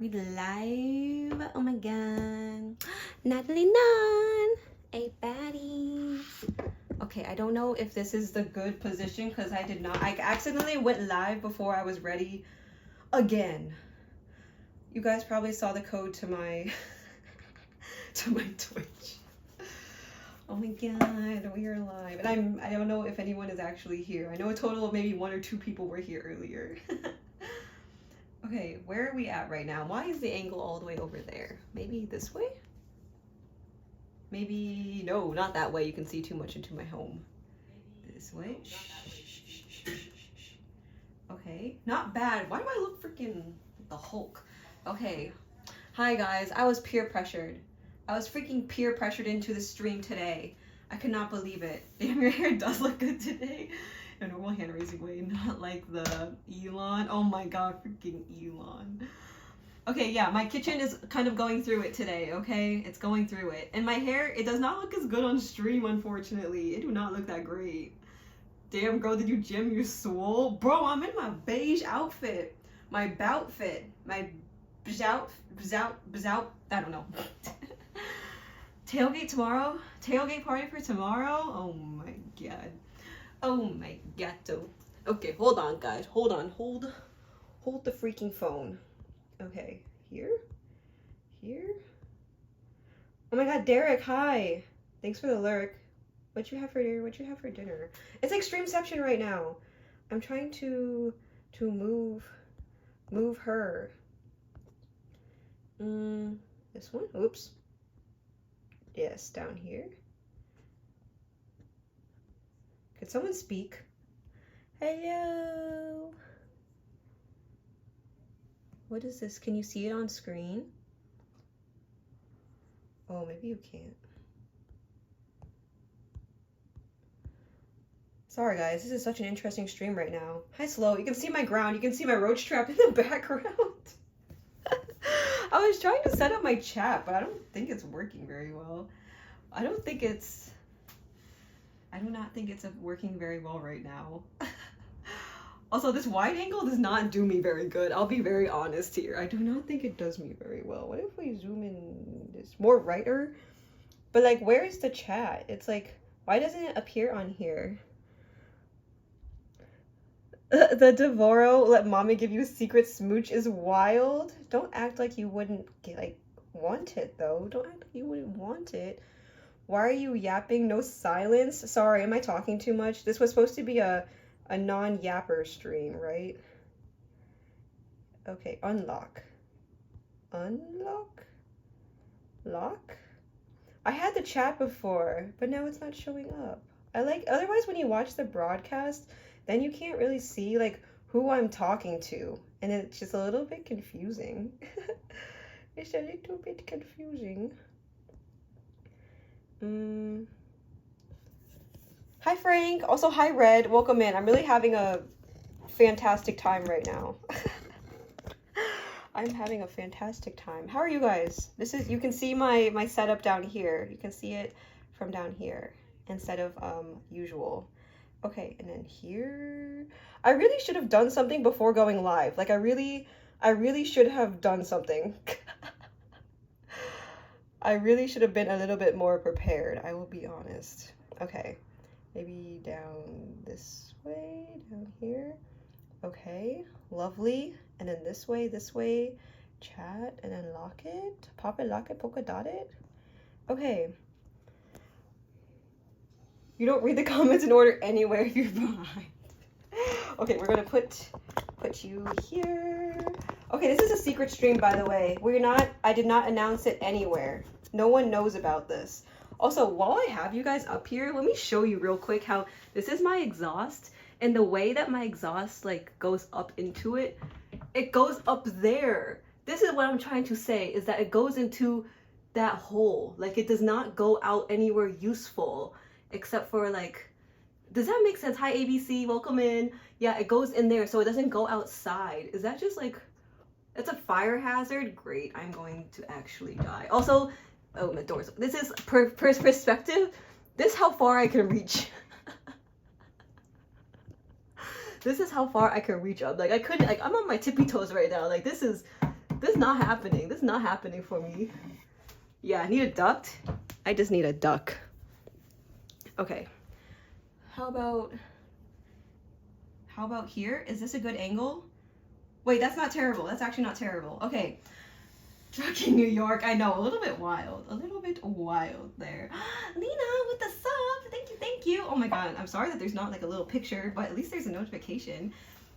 We live. Oh my god. Natalie Nunn. A baddie. Okay, I don't know if this is the good position because I did not. I accidentally went live before I was ready again. You guys probably saw the code to my to my Twitch. Oh my god, we are live. And I don't know if anyone is actually here. I know a total of maybe 1 or 2 people were here earlier. Okay, where are we at right now? Why is the angle all the way over there? Maybe this way? Maybe, no, not that way. You can see too much into my home. This way? Okay, not bad. Why do I look freaking the Hulk? Okay, hi guys. I was peer pressured. I was freaking peer pressured into the stream today. I could not believe it. Damn, your hair does look good today. A normal hand raising way, not like the Elon. Oh my god, freaking Elon. Okay, yeah, my kitchen is kind of going through it today, okay? It's going through it. And my hair, it does not look as good on stream, unfortunately. It do not look that great. Damn, girl, did you gym? You swole? Bro, I'm in my beige outfit. My bout fit. My bzout, I don't know. Tailgate tomorrow? Tailgate party for tomorrow? Oh my god. Oh my gato. Okay, hold on, guys. Hold on. Hold the freaking phone. Okay, here? Here? Oh my god, Derek, hi. Thanks for the lurk. What you have for dinner? It's like streamception right now. I'm trying to move her. This one? Oops. Yes, down here. Could someone speak? Hello. What is this? Can you see it on screen? Oh, maybe you can't. Sorry guys, this is such an interesting stream right now. Hi Slow, you can see my ground, you can see my roach trap in the background. I was trying to set up my chat, but I don't think it's working very well. I do not think it's working very well right now. Also, this wide angle does not do me very good. I'll be very honest here. I do not think it does me very well. What if we zoom in this more righter? But like, where is the chat? It's like, why doesn't it appear on here? The Devoro, let mommy give you a secret smooch is wild. Don't act like you wouldn't want it though. Don't act like you wouldn't want it. Why are you yapping? No silence? Sorry, am I talking too much? This was supposed to be a non-yapper stream, right? Okay, unlock. Unlock? Lock? I had the chat before, but now it's not showing up. Otherwise when you watch the broadcast, then you can't really see like who I'm talking to. And it's just a little bit confusing. It's a little bit confusing. Hi Frank, also hi Red, welcome in. I'm really having a fantastic time right now. I'm having a fantastic time. How are you guys? You can see my setup down here. You can see it from down here instead of usual. Okay, and then here, I really should have done something before going live. Like I really should have done something. I really should have been a little bit more prepared, I will be honest. Okay, maybe down this way, down here. Okay, lovely. And then this way, chat, and then lock it. Pop it, lock it, polka dot it. Okay. You don't read the comments in order anywhere, you're behind. Okay, we're gonna put you here. Okay, this is a secret stream, by the way. I did not announce it anywhere. No one knows about this. Also, while I have you guys up here, let me show you real quick how this is my exhaust. And the way that my exhaust like goes up into it, it goes up there. This is what I'm trying to say, is that it goes into that hole. Like it does not go out anywhere useful, except for like, does that make sense? Hi ABC, welcome in. Yeah, it goes in there so it doesn't go outside. Is that just like, it's a fire hazard? Great, I'm going to actually die. Also, oh, my doors. This is perspective. This is how far I can reach. This is how far I can reach up. Like I couldn't, like I'm on my tippy toes right now. Like this is This is not happening. This is not happening for me. Yeah, I need a duct. I just need a duck. Okay. How about here? Is this a good angle? Wait, that's not terrible. That's actually not terrible. Okay. Trucking New York. I know, a little bit wild. A little bit wild there. Lena with the sub. Thank you, thank you. Oh my god, I'm sorry that there's not like a little picture, but at least there's a notification.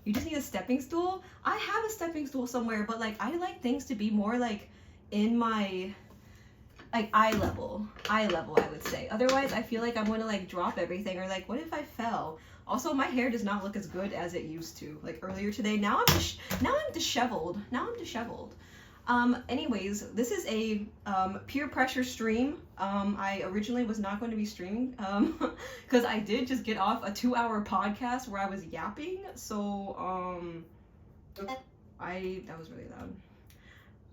You just need a stepping stool. I have a stepping stool somewhere, but like I like things to be more like in my like eye level I would say. Otherwise I feel like I'm gonna like drop everything, or like what if I fell? Also, my hair does not look as good as it used to. Like earlier today, now I'm disheveled. Anyways, this is a peer pressure stream. I originally was not going to be streaming because I did just get off a 2-hour podcast where I was yapping. So that was really loud.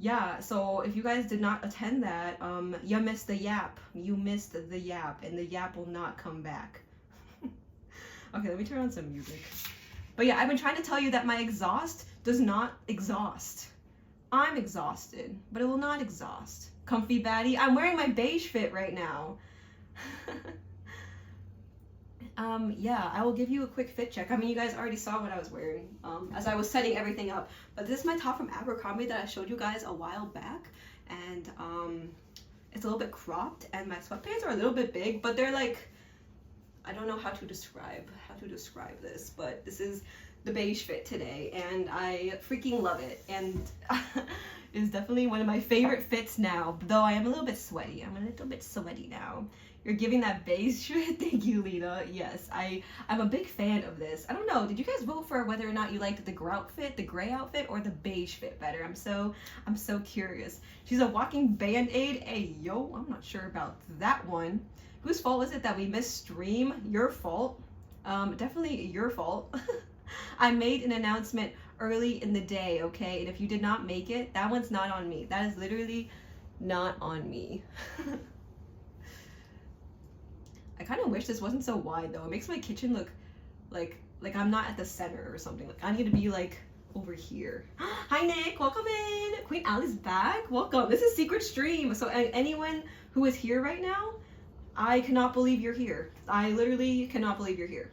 Yeah, so if you guys did not attend that, you missed the yap. You missed the yap, and the yap will not come back. Okay, let me turn on some music. But yeah, I've been trying to tell you that my exhaust does not exhaust. I'm exhausted, but it will not exhaust. Comfy baddie. I'm wearing my beige fit right now. Yeah, I will give you a quick fit check. I mean, you guys already saw what I was wearing as I was setting everything up. But this is my top from Abercrombie that I showed you guys a while back. And it's a little bit cropped, and my sweatpants are a little bit big, but they're like, I don't know how to describe this, but this is the beige fit today, and I freaking love it, and it's definitely one of my favorite fits now, though I am a little bit sweaty. I'm a little bit sweaty now. You're giving that beige fit? Thank you, Lena. Yes, I'm a big fan of this. I don't know, did you guys vote for whether or not you liked the gray outfit, or the beige fit better? I'm so curious. She's a walking band-aid. Hey, yo, I'm not sure about that one. Whose fault was it that we missed stream? Your fault. Definitely your fault. I made an announcement early in the day, okay? And if you did not make it, that one's not on me. That is literally not on me. I kind of wish this wasn't so wide though. It makes my kitchen look like I'm not at the center or something. Like I need to be like over here. Hi Nick, welcome in. Queen Ali's back. Welcome. This is Secret Stream. So anyone who is here right now, I cannot believe you're here. I literally cannot believe you're here.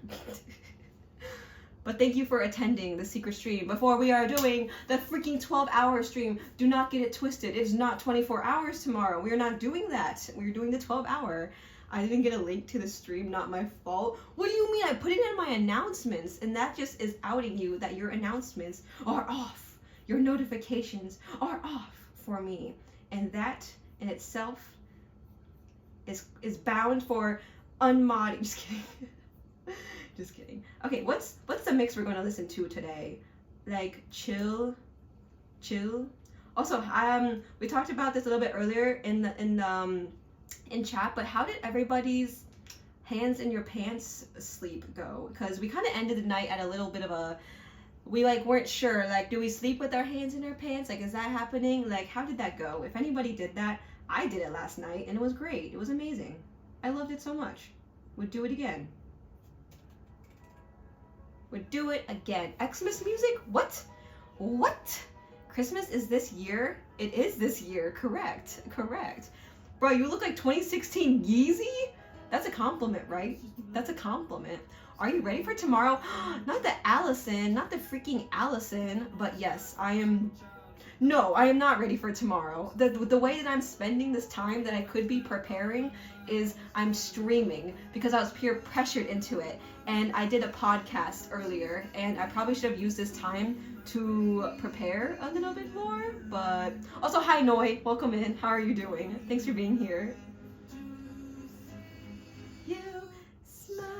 But thank you for attending the secret stream. Before we are doing the freaking 12-hour stream, do not get it twisted. It is not 24 hours tomorrow. We are not doing that. We're doing the 12-hour. I didn't get a link to the stream, not my fault. What do you mean? I put it in my announcements, and that just is outing you that your announcements are off. Your notifications are off for me. And that in itself is bound for unmodding. Just kidding. Just kidding. Okay, what's the mix we're going to listen to today? Like chill. Also, we talked about this a little bit earlier in chat, but how did everybody's hands in your pants sleep go? Because we kind of ended the night at a little bit of a, we like weren't sure, like, do we sleep with our hands in our pants? Like, is that happening? Like, how did that go? If anybody did that, I did it last night, and it was great. It was amazing. I loved it so much. Would do it again. Would do it again. Xmas music? What? Christmas is this year? It is this year. Correct. Bro, you look like 2016 Yeezy? That's a compliment, right? That's a compliment. Are you ready for tomorrow? Not the Allison, not the freaking Allison, but yes, I am. No, I am not ready for tomorrow. The way that I'm spending this time that I could be preparing is I'm streaming because I was peer pressured into it. And I did a podcast earlier, and I probably should have used this time to prepare a little bit more. But also, hi Noi, welcome in. How are you doing? Thanks for being here. You smile.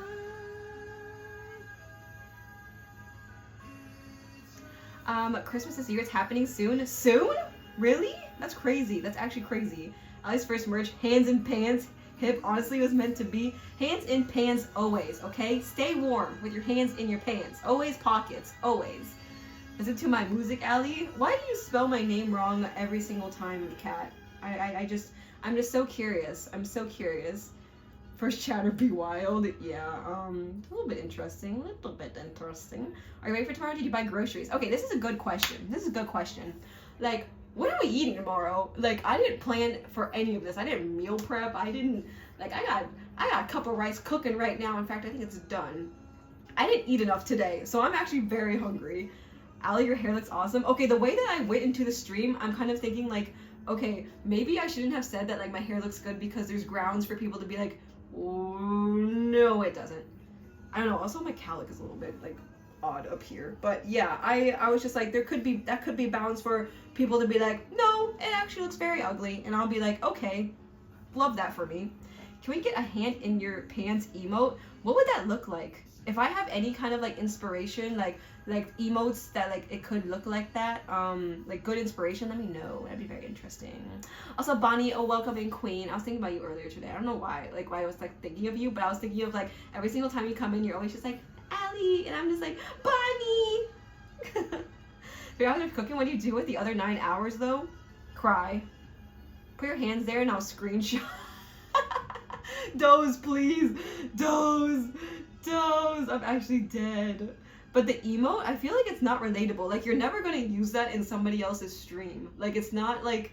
Christmas this year, it's happening soon. Soon? Really? That's crazy. That's actually crazy. Ali's first merch, hands in pants. Hip honestly was meant to be. Hands in pants always, okay? Stay warm with your hands in your pants. Always pockets, always. Listen to my music, Ali. Why do you spell my name wrong every single time, Kat? I'm just so curious. I'm so curious. First chatter be wild. Yeah, a little bit interesting. Are you ready for tomorrow? Did you buy groceries? Okay, this is a good question. Like, what are we eating tomorrow? Like, I didn't plan for any of this. I didn't meal prep. I didn't, like, I got a cup of rice cooking right now. In fact, I think it's done. I didn't eat enough today, so I'm actually very hungry. Allie, your hair looks awesome. Okay, the way that I went into the stream, I'm kind of thinking like, okay, maybe I shouldn't have said that like my hair looks good because there's grounds for people to be like, oh, no, it doesn't. I don't know. Also, my cowlick is a little bit like odd up here, but yeah, I was just like, that could be bounds for people to be like, no, it actually looks very ugly, and I'll be like, okay, love that for me. Can we get a hand in your pants emote? What would that look like? If I have any kind of like inspiration, like emotes that like it could look like that, like good inspiration, let me know. That'd be very interesting. Also, Bonnie, a welcoming queen. I was thinking about you earlier today. I don't know why I was like thinking of you, but I was thinking of like every single time you come in, you're always just like, Allie, and I'm just like, Bonnie. 3 hours of cooking. What do you do with the other 9 hours though? Cry. Put your hands there and I'll screenshot. Doze, please. Doze. I'm actually dead. But the emote, I feel like it's not relatable. Like, you're never gonna use that in somebody else's stream. Like, it's not like,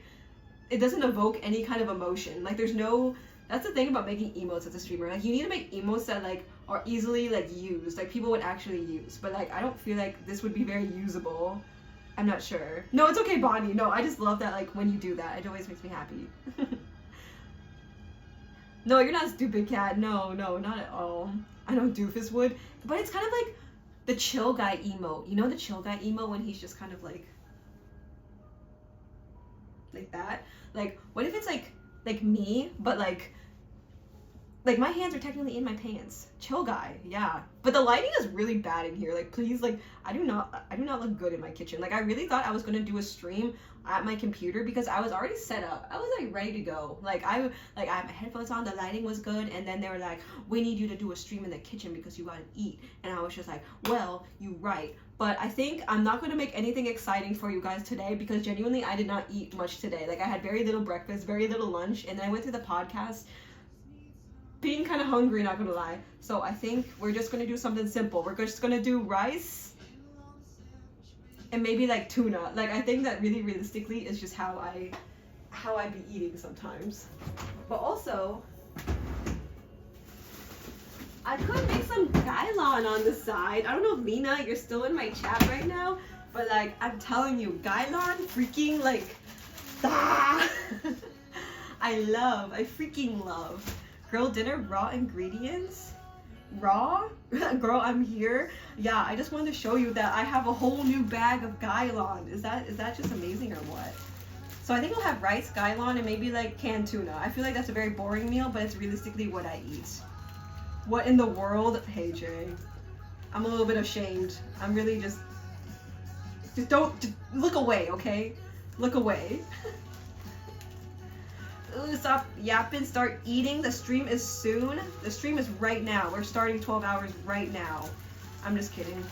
it doesn't evoke any kind of emotion. Like, there's no, that's the thing about making emotes as a streamer. Like, you need to make emotes that like are easily like used, like people would actually use. But like, I don't feel like this would be very usable. I'm not sure. No, it's okay, Bonnie. No, I just love that like when you do that, it always makes me happy. No, you're not stupid, cat. No, not at all. I know Doofus would, but it's kind of like the chill guy emote. You know the chill guy emote when he's just kind of like that? Like, what if it's like me, but like my hands are technically in my pants. Chill guy, yeah. But the lighting is really bad in here. Like, please, like, I do not look good in my kitchen. Like, I really thought I was gonna do a stream at my computer because I was already set up. I was like ready to go. Like, I had my headphones on, the lighting was good, and then they were like, we need you to do a stream in the kitchen because you gotta eat. And I was just like, well, you right. But I think I'm not gonna make anything exciting for you guys today because genuinely I did not eat much today. Like, I had very little breakfast, very little lunch, and then I went through the podcast being kind of hungry, not gonna lie. So I think we're just gonna do something simple. We're just gonna do rice and maybe like tuna. Like, I think that really realistically is just how I be eating sometimes. But also, I could make some Gailon on the side. I don't know if Lena, you're still in my chat right now, but like, I'm telling you, Gailon freaking like, ah! I freaking love. Grilled dinner, raw ingredients? Raw? Girl, I'm here. Yeah, I just wanted to show you that I have a whole new bag of Gailon. Is that just amazing or what? So I think we'll have rice, Gailon, and maybe like canned tuna. I feel like that's a very boring meal, but it's realistically what I eat. What in the world? Hey, Jay. I'm a little bit ashamed. I'm really just look away, okay? Look away. Ooh, stop yapping, start eating. The stream is soon. The stream is right now. We're starting 12 hours right now. I'm just kidding.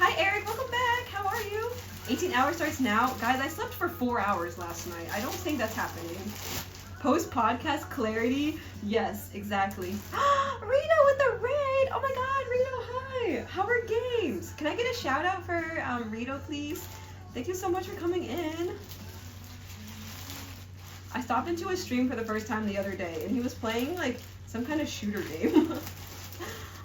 Hi, Eric. Welcome back. How are you? 18 hours starts now. Guys, I slept for 4 hours last night. I don't think that's happening. Post-podcast clarity. Yes, exactly. Rito with the raid. Oh my god, Rito, hi. How are games? Can I get a shout out for Rito, please? Thank you so much for coming in. I stopped into a stream for the first time the other day, and he was playing, like, some kind of shooter game.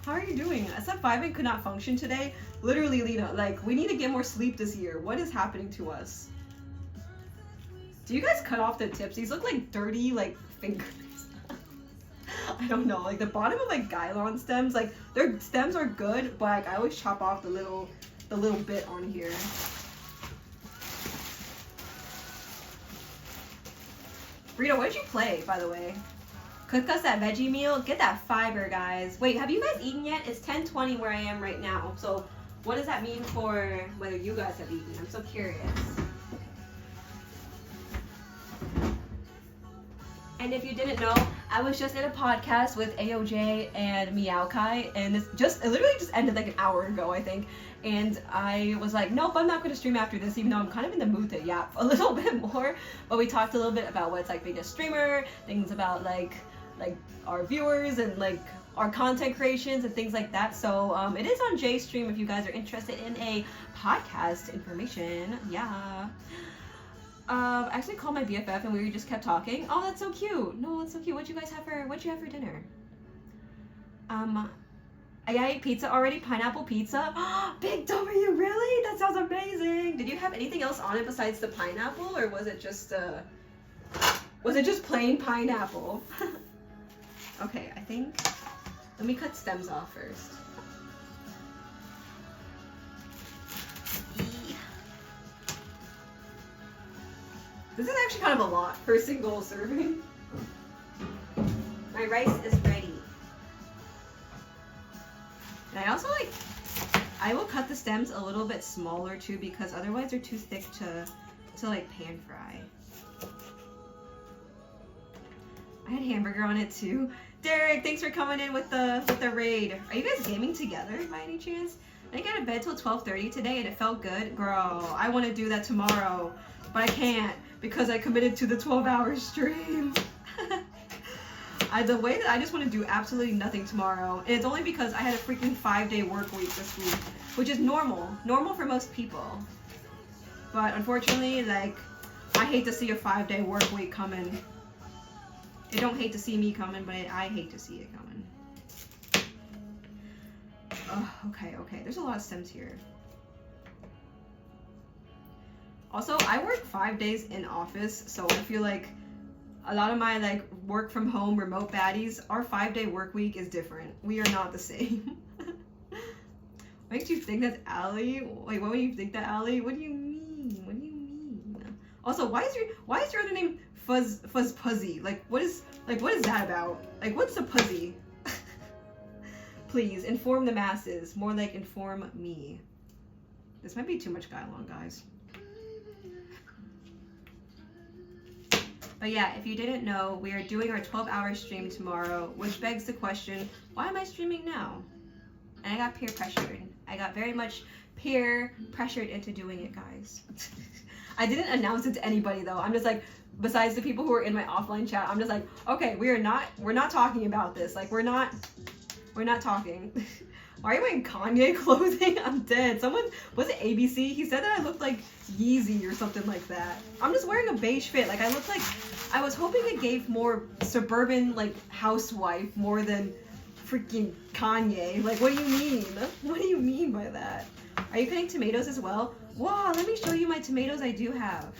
How are you doing? Step 5 could not function today. Literally, Lena, like, we need to get more sleep this year. What is happening to us? Do you guys cut off the tips? These look like dirty, like, fingers. I don't know. Like, the bottom of, like, Gailon stems, like, their stems are good, but, like, I always chop off the little bit on here. Rita, what did you play, by the way? Cook us that veggie meal. Get that fiber, guys. Wait, have you guys eaten yet? It's 10:20 where I am right now. So what does that mean for whether you guys have eaten? I'm so curious. And if you didn't know, I was just in a podcast with AOJ and Meow Kai, and it literally just ended like an hour ago, I think. And I was like, nope, I'm not going to stream after this, even though I'm kind of in the mood to yap a little bit more. But we talked a little bit about what it's like being a streamer, things about like our viewers and like our content creations and things like that. So it is on Jay's stream if you guys are interested in a podcast information. Yeah. I actually called my BFF and we just kept talking. Oh, that's so cute. No, that's so cute. What'd you have for dinner? I ate pizza already. Pineapple pizza. Big W, really? That sounds amazing. Did you have anything else on it besides the pineapple, or was it just plain pineapple? Okay, I think. Let me cut stems off first. This is actually kind of a lot for a single serving. My rice is ready. And I also I will cut the stems a little bit smaller too, because otherwise they're too thick to like pan fry. I had hamburger on it too. Derek, thanks for coming in with the raid. Are you guys gaming together by any chance? I didn't get to bed till 12:30 today and it felt good. Girl, I want to do that tomorrow, but I can't because I committed to the 12-hour stream. The way that I just want to do absolutely nothing tomorrow, and it's only because I had a freaking 5-day work week this week, which is normal for most people. But unfortunately, like, I hate to see a 5-day work week coming. They don't hate to see me coming, but I hate to see it coming. Oh, okay. There's a lot of stems here. Also, I work 5 days in office, so I feel like a lot of my like work from home remote baddies, our 5-day work week is different. We are not the same. What makes you think that's Allie? Wait, what would you think that, Allie? What do you mean? What do you mean? Also, why is your other name Fuzz Puzzy? Like what is that about? Like what's a puzzy? Please inform the masses. More like inform me. This might be too much Gailon, guys. But yeah, if you didn't know, we are doing our 12-hour stream tomorrow, which begs the question, why am I streaming now? And I got peer pressured. I got very much peer pressured into doing it, guys. I didn't announce it to anybody though. I'm just like, besides the people who are in my offline chat, I'm just like, okay, we're not talking about this. Like we're not talking. Why are you wearing Kanye clothing? I'm dead. Someone, was it ABC? He said that I looked like Yeezy or something like that. I'm just wearing a beige fit. Like I look like, I was hoping it gave more suburban like housewife more than freaking Kanye. Like what do you mean? What do you mean by that? Are you cutting tomatoes as well? Wow, let me show you my tomatoes I do have.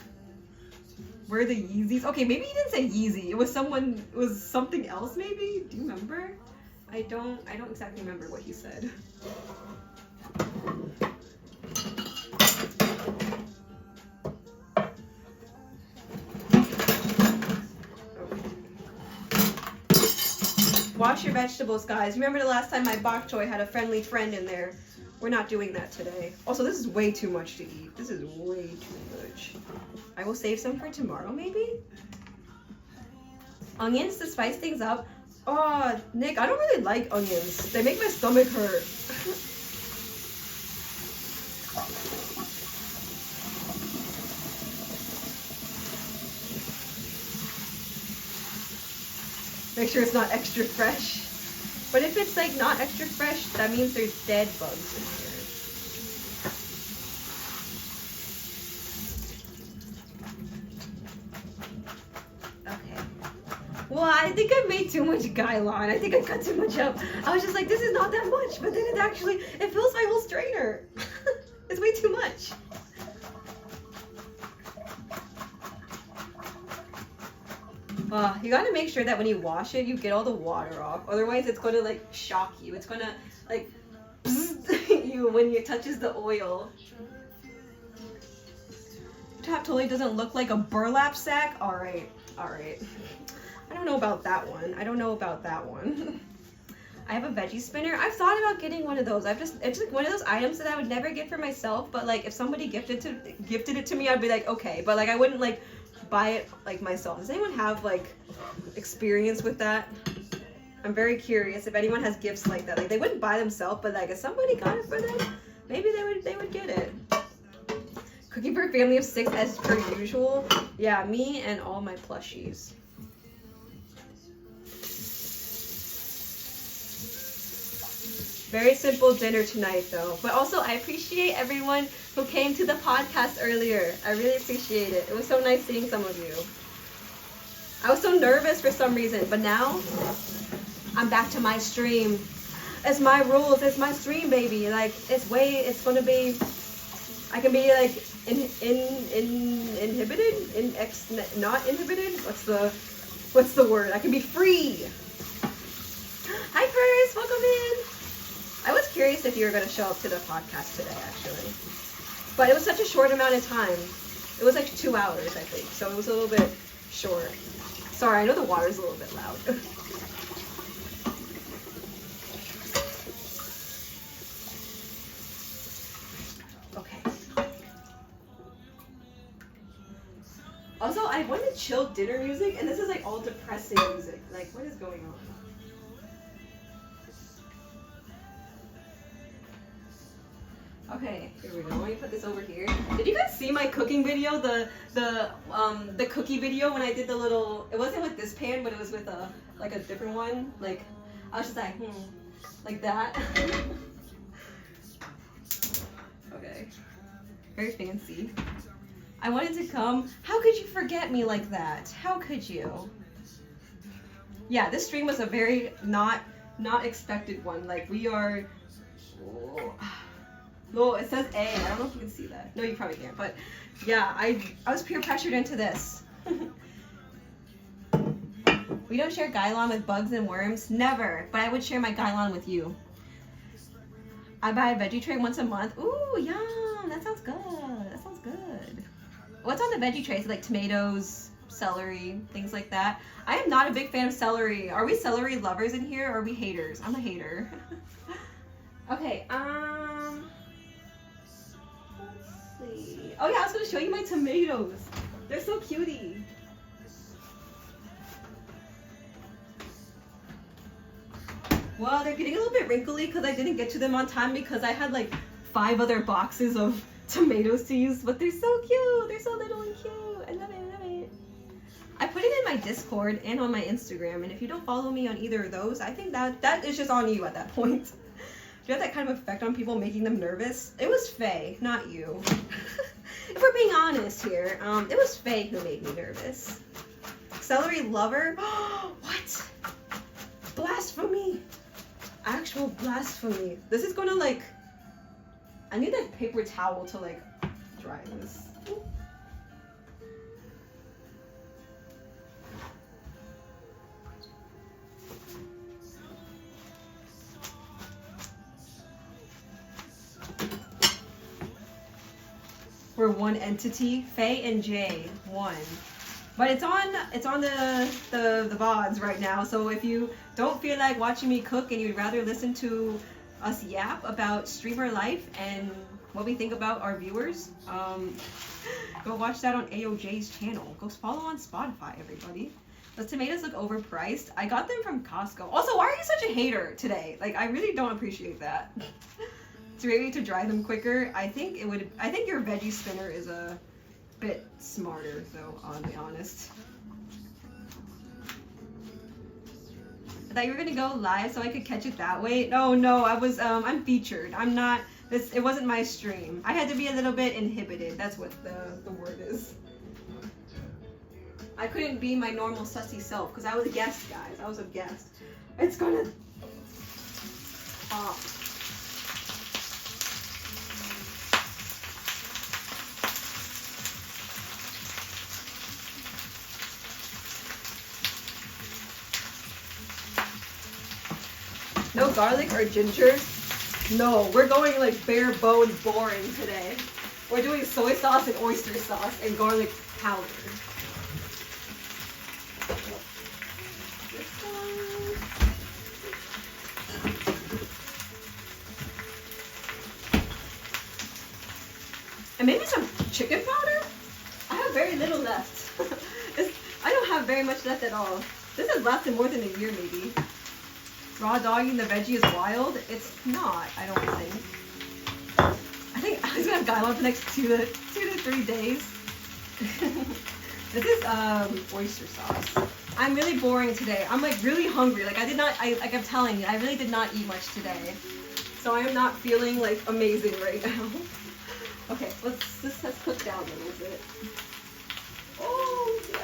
Where are the Yeezys? Okay, maybe he didn't say Yeezy. It was something else maybe? Do you remember? I don't exactly remember what he said. Wash your vegetables, guys. Remember the last time my bok choy had a friendly friend in there? We're not doing that today. Also, this is way too much to eat. This is way too much. I will save some for tomorrow, maybe? Onions to spice things up. Oh, Nick, I don't really like onions. They make my stomach hurt. Make sure it's not extra fresh. But if it's like not extra fresh, that means there's dead bugs in here. Well, I think I made too much Gailon. I think I cut too much up. I was just like, this is not that much, but then it fills my whole strainer. It's way too much. You gotta make sure that when you wash it, you get all the water off. Otherwise, it's gonna like shock you. It's gonna like you when it touches the oil. Top totally doesn't look like a burlap sack. All right. I don't know about that one. I have a veggie spinner. I've thought about getting one of those. It's like one of those items that I would never get for myself, but like if somebody gifted it to me, I'd be like, okay, but like I wouldn't like buy it like myself. Does anyone have like experience with that? I'm very curious if anyone has gifts like that. Like they wouldn't buy themselves, but like if somebody got it for them, maybe they would get it. Cooking for a family of 6 as per usual. Yeah, me and all my plushies. Very simple dinner tonight, though. But also, I appreciate everyone who came to the podcast earlier. I really appreciate it. It was so nice seeing some of you. I was so nervous for some reason, but now I'm back to my stream. It's my rules. It's my stream, baby. Like, it's gonna be, I can be like inhibited, not inhibited. What's the word? I can be free. Hi, First. Welcome in. I was curious if you were gonna show up to the podcast today, actually, but it was such a short amount of time. It was like 2 hours, I think, so it was a little bit short. Sorry, I know the water's a little bit loud. Okay. Also, I wanted chill dinner music, and this is like all depressing music. Like, what is going on? Okay, here we go. Let me put this over here. Did you guys see my cooking video? The cookie video when I did the little. It wasn't with this pan, but it was with a different one. Like, I was just like, like that. Okay, very fancy. I wanted to come. How could you forget me like that? How could you? Yeah, this stream was a very not expected one. Like, we are. Oh. No, it says A. I don't know if you can see that. No, you probably can't. But yeah, I was peer pressured into this. We don't share Gylon with bugs and worms. Never. But I would share my Gylon with you. I buy a veggie tray once a month. Ooh, yum. That sounds good. That sounds good. What's on the veggie tray? So like tomatoes, celery, things like that. I am not a big fan of celery. Are we celery lovers in here or are we haters? I'm a hater. Okay, oh yeah, I was gonna show you my tomatoes. They're so cutie. Well, they're getting a little bit wrinkly because I didn't get to them on time because I had like 5 other boxes of tomatoes to use, but they're so cute. They're so little and cute. I love it, I love it. I put it in my Discord and on my Instagram, and if you don't follow me on either of those, I think that is just on you at that point. Do you have that kind of effect on people, making them nervous? It was Faye, not you. If we're being honest here, it was Faye who made me nervous. Celery lover? What? Blasphemy. Actual blasphemy. This is gonna like, I need like paper towel to like dry this. We're one entity, Faye and Jay, one. But it's on the VODs right now, so if you don't feel like watching me cook and you'd rather listen to us yap about streamer life and what we think about our viewers, go watch that on AOJ's channel. Go follow on Spotify, everybody. Those tomatoes look overpriced. I got them from Costco. Also, why are you such a hater today? Like, I really don't appreciate that. It's maybe to dry them quicker. I think your veggie spinner is a bit smarter, though, I'll be honest. I thought you were gonna go live so I could catch it that way. No, I'm featured. I'm not, it wasn't my stream. I had to be a little bit inhibited. That's what the word is. I couldn't be my normal sussy self because I was a guest, guys. I was a guest. It's gonna pop. No garlic or ginger? No, we're going like bare bone boring today. We're doing soy sauce and oyster sauce and garlic powder. And maybe some chicken powder? I have very little left. I don't have very much left at all. This has lasted more than a year maybe. Raw dogging the veggie is wild. It's not, I don't think. I think I was gonna have Gylon for the next 2 to 3 days. This is oyster sauce. I'm really boring today. I'm like really hungry. Like I kept telling you, I really did not eat much today. so I am not feeling like amazing right now. Okay, let's cook down a little bit. Oh, yeah.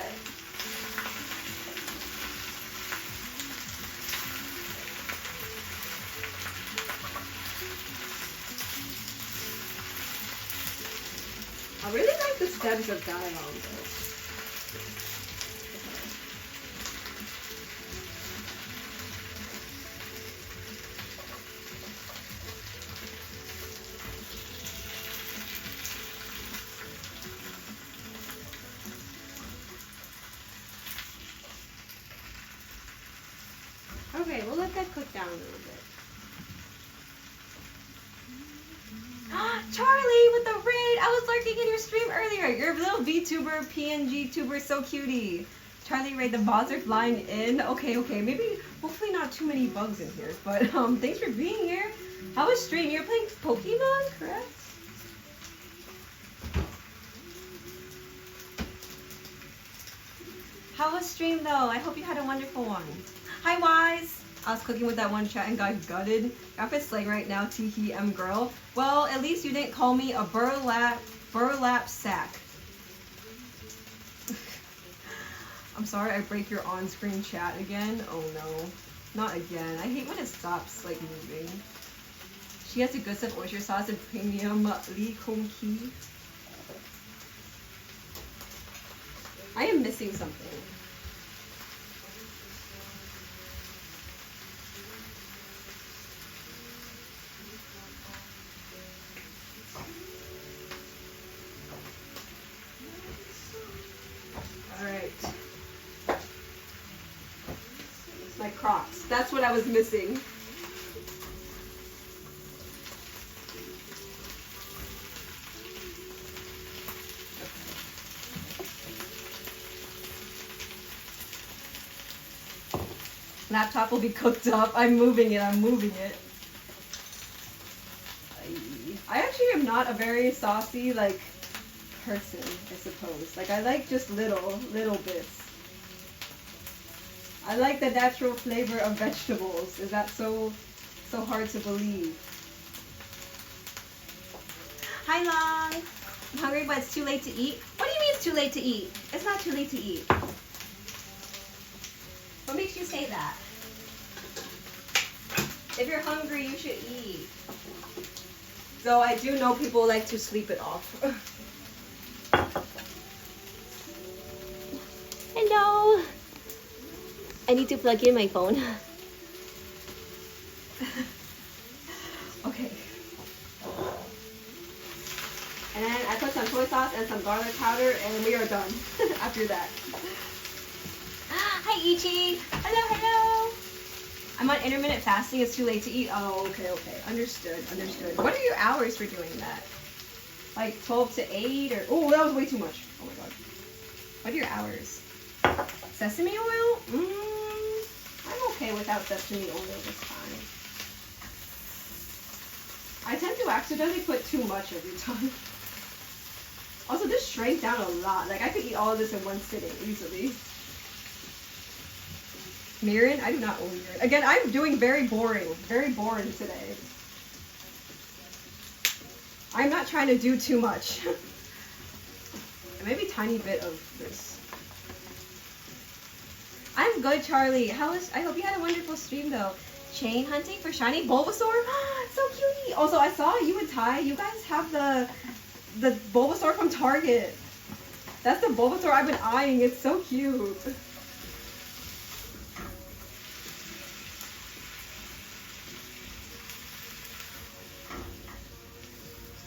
I really like the stems of dialogue though. Okay, we'll let that cook down a little bit. Charlie with the raid! I was lurking in your stream earlier. Your little VTuber, PNG tuber, so cutie. Charlie raid, the moths are flying in. Okay, maybe, hopefully not too many bugs in here. But thanks for being here. How was stream? You're playing Pokemon, correct? How was stream though? I hope you had a wonderful one. Hi Wise! I was cooking with that one chat and got gutted. Outfit slang right now, teehee M girl. Well, at least you didn't call me a burlap sack. I'm sorry I break your on-screen chat again. Oh no, not again. I hate when it stops like moving. She has a good stuff oyster sauce and premium Lee Kong Ki. I am missing something. My Crocs. That's what I was missing. Laptop will be cooked up. I'm moving it. I actually am not a very saucy like person, I suppose. Like I like just little bits. I like the natural flavor of vegetables. Is that so hard to believe? Hi Long! I'm hungry but it's too late to eat. What do you mean it's too late to eat? It's not too late to eat. What makes you say that? If you're hungry, you should eat. So I do know people like to sleep it off. Hello! I need to plug in my phone. Okay. And then I put some soy sauce and some garlic powder and we are done after that. Hi Ichi! Hello! I'm on intermittent fasting, it's too late to eat. Oh, okay. Understood. What are your hours for doing that? Like 12 to 8 or... Oh, that was way too much. Oh my god. What are your hours? Sesame oil? I'm okay without sesame oil this time. I tend to accidentally put too much every time. Also, this shrank down a lot. Like, I could eat all of this in one sitting easily. Mirren? I do not own Mirren. Again, I'm doing very boring today. I'm not trying to do too much. Maybe a tiny bit of this. I'm good, Charlie. I hope you had a wonderful stream though. Chain hunting for shiny Bulbasaur? So cutie! Also, I saw you and Ty, you guys have the Bulbasaur from Target. That's the Bulbasaur I've been eyeing. It's so cute.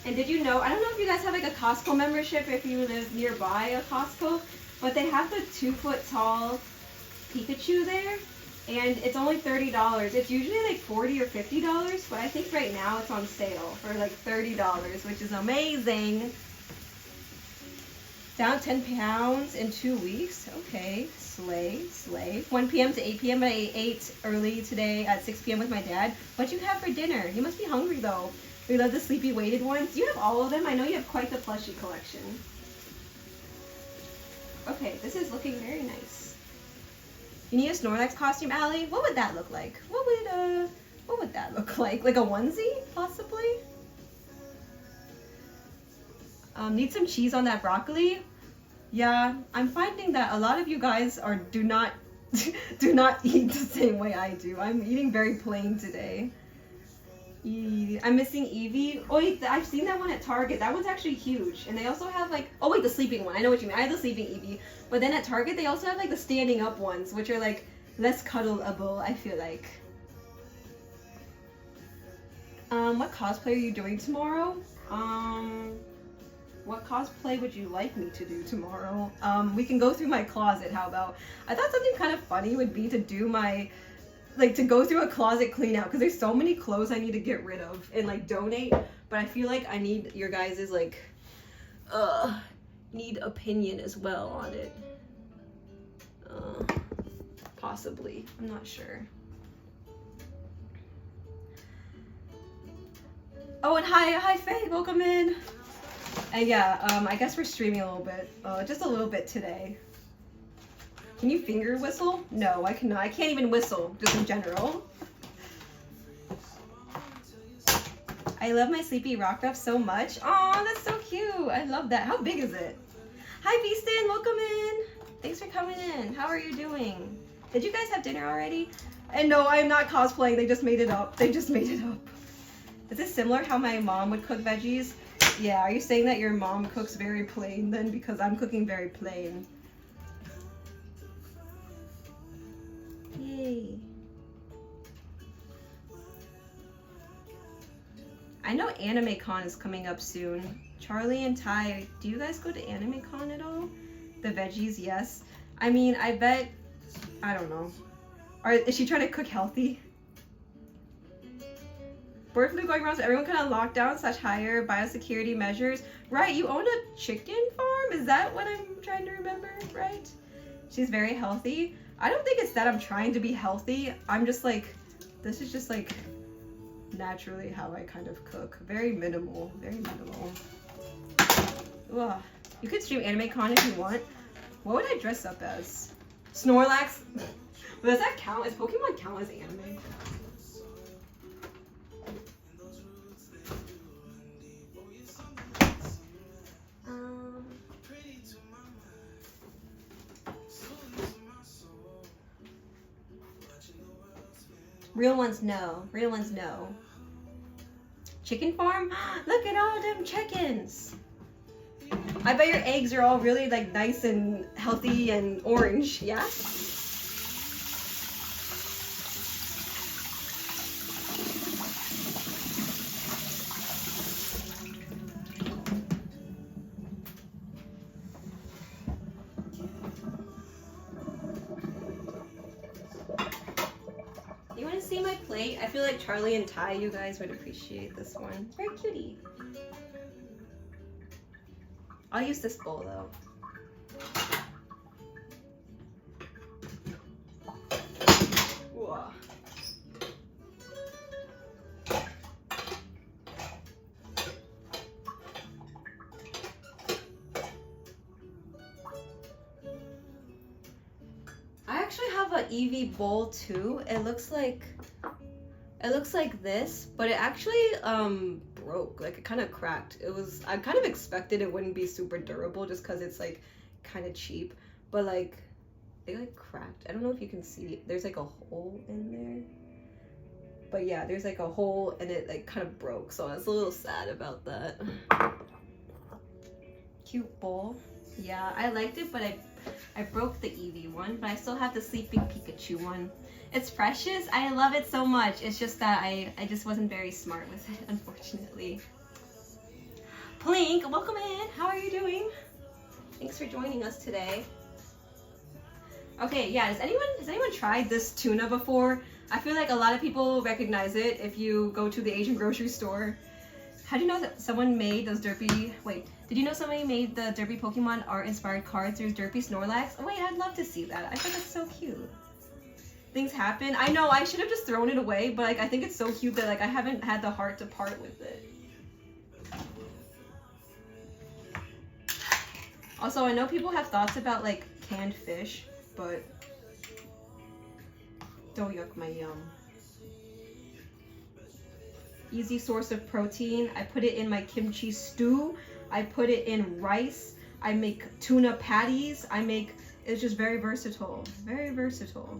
And did you know, I don't know if you guys have like a Costco membership if you live nearby a Costco, but they have the 2-foot-tall Pikachu there, and it's only $30. It's usually like $40 or $50, but I think right now it's on sale for like $30, which is amazing. Down 10 pounds in 2 weeks. Okay, slay. 1 p.m. to 8 p.m. but I ate early today at 6 p.m. with my dad. What'd you have for dinner? You must be hungry though. We love the sleepy weighted ones. You have all of them? I know you have quite the plushie collection. Okay, this is looking very nice. You need a Snorlax costume, Allie? What would that look like? What What would that look like? Like a onesie, possibly? Need some cheese on that broccoli? Yeah, I'm finding that a lot of you guys do not do not eat the same way I do. I'm eating very plain today. I'm missing Eevee. Oh wait, I've seen that one at Target. That one's actually huge. And they also have like, oh wait, the sleeping one. I know what you mean. I have the sleeping Eevee. But then at Target, they also have like the standing up ones, which are like less cuddleable, I feel like. What cosplay are you doing tomorrow? What cosplay would you like me to do tomorrow? We can go through my closet, how about? I thought something kind of funny would be to do my, like to go through a closet clean out, because there's so many clothes I need to get rid of and like donate, but I feel like I need your guys' like, need opinion as well on it. Possibly, I'm not sure. Oh, and hi Faye, welcome in. And yeah, I guess we're streaming a little bit, just a little bit today. Can you finger whistle? No, I cannot. I can't even whistle, just in general. I love my Sleepy Rock Ruff so much. Aw, that's so cute. I love that. How big is it? Hi, Beastin, welcome in. Thanks for coming in. How are you doing? Did you guys have dinner already? And no, I am not cosplaying. They just made it up. They just made it up. Is this similar how my mom would cook veggies? Yeah, are you saying that your mom cooks very plain then? Because I'm cooking very plain. Yay. I know Anime Con is coming up soon. Charlie and Ty, do you guys go to Anime Con at all? The veggies, yes. I mean, I bet, I don't know. Is she trying to cook healthy? Bird flu going around, so everyone kind of locked down / higher biosecurity measures. Right, you own a chicken farm? Is that what I'm trying to remember, right? She's very healthy. I don't think it's that I'm trying to be healthy. I'm just like, this is just like naturally how I kind of cook. Very minimal, very minimal. Ugh. You could stream Anime Con if you want. What would I dress up as? Snorlax? Does that count? Does Pokemon count as anime? Real ones, no. Real ones, no. Chicken farm? Look at all them chickens. I bet your eggs are all really like nice and healthy and orange, yeah? See my plate? I feel like Charlie and Ty, you guys would appreciate this one. It's very cutie. I'll use this bowl though. Whoa. I actually have an Eevee bowl too. It looks like this, but it actually broke. Like it kind of cracked. I kind of expected it wouldn't be super durable just because it's like kind of cheap, but like it like cracked. I don't know if you can see. There's like a hole in there, but yeah, there's like a hole and it like kind of broke. So I was a little sad about that. Cute bowl. Yeah, I liked it, but I broke the Eevee one, but I still have the Sleeping Pikachu one. It's precious. I love it so much. It's just that I just wasn't very smart with it, unfortunately. Plink, welcome in. How are you doing? Thanks for joining us today. Okay, yeah, has anyone tried this tuna before? I feel like a lot of people recognize it if you go to the Asian grocery store. How do you know that someone made those derpy, wait, did you know somebody made the derpy Pokemon art inspired cards? There's derpy Snorlax. Oh wait, I'd love to see that. I thought that's so cute. Things happen. I know, I should have just thrown it away, but like I think it's so cute that like I haven't had the heart to part with it. Also, I know people have thoughts about like canned fish, but don't yuck my yum. easy source of protein. I put it in my kimchi stew. I put it in rice. I make tuna patties. It's just very versatile. Very versatile.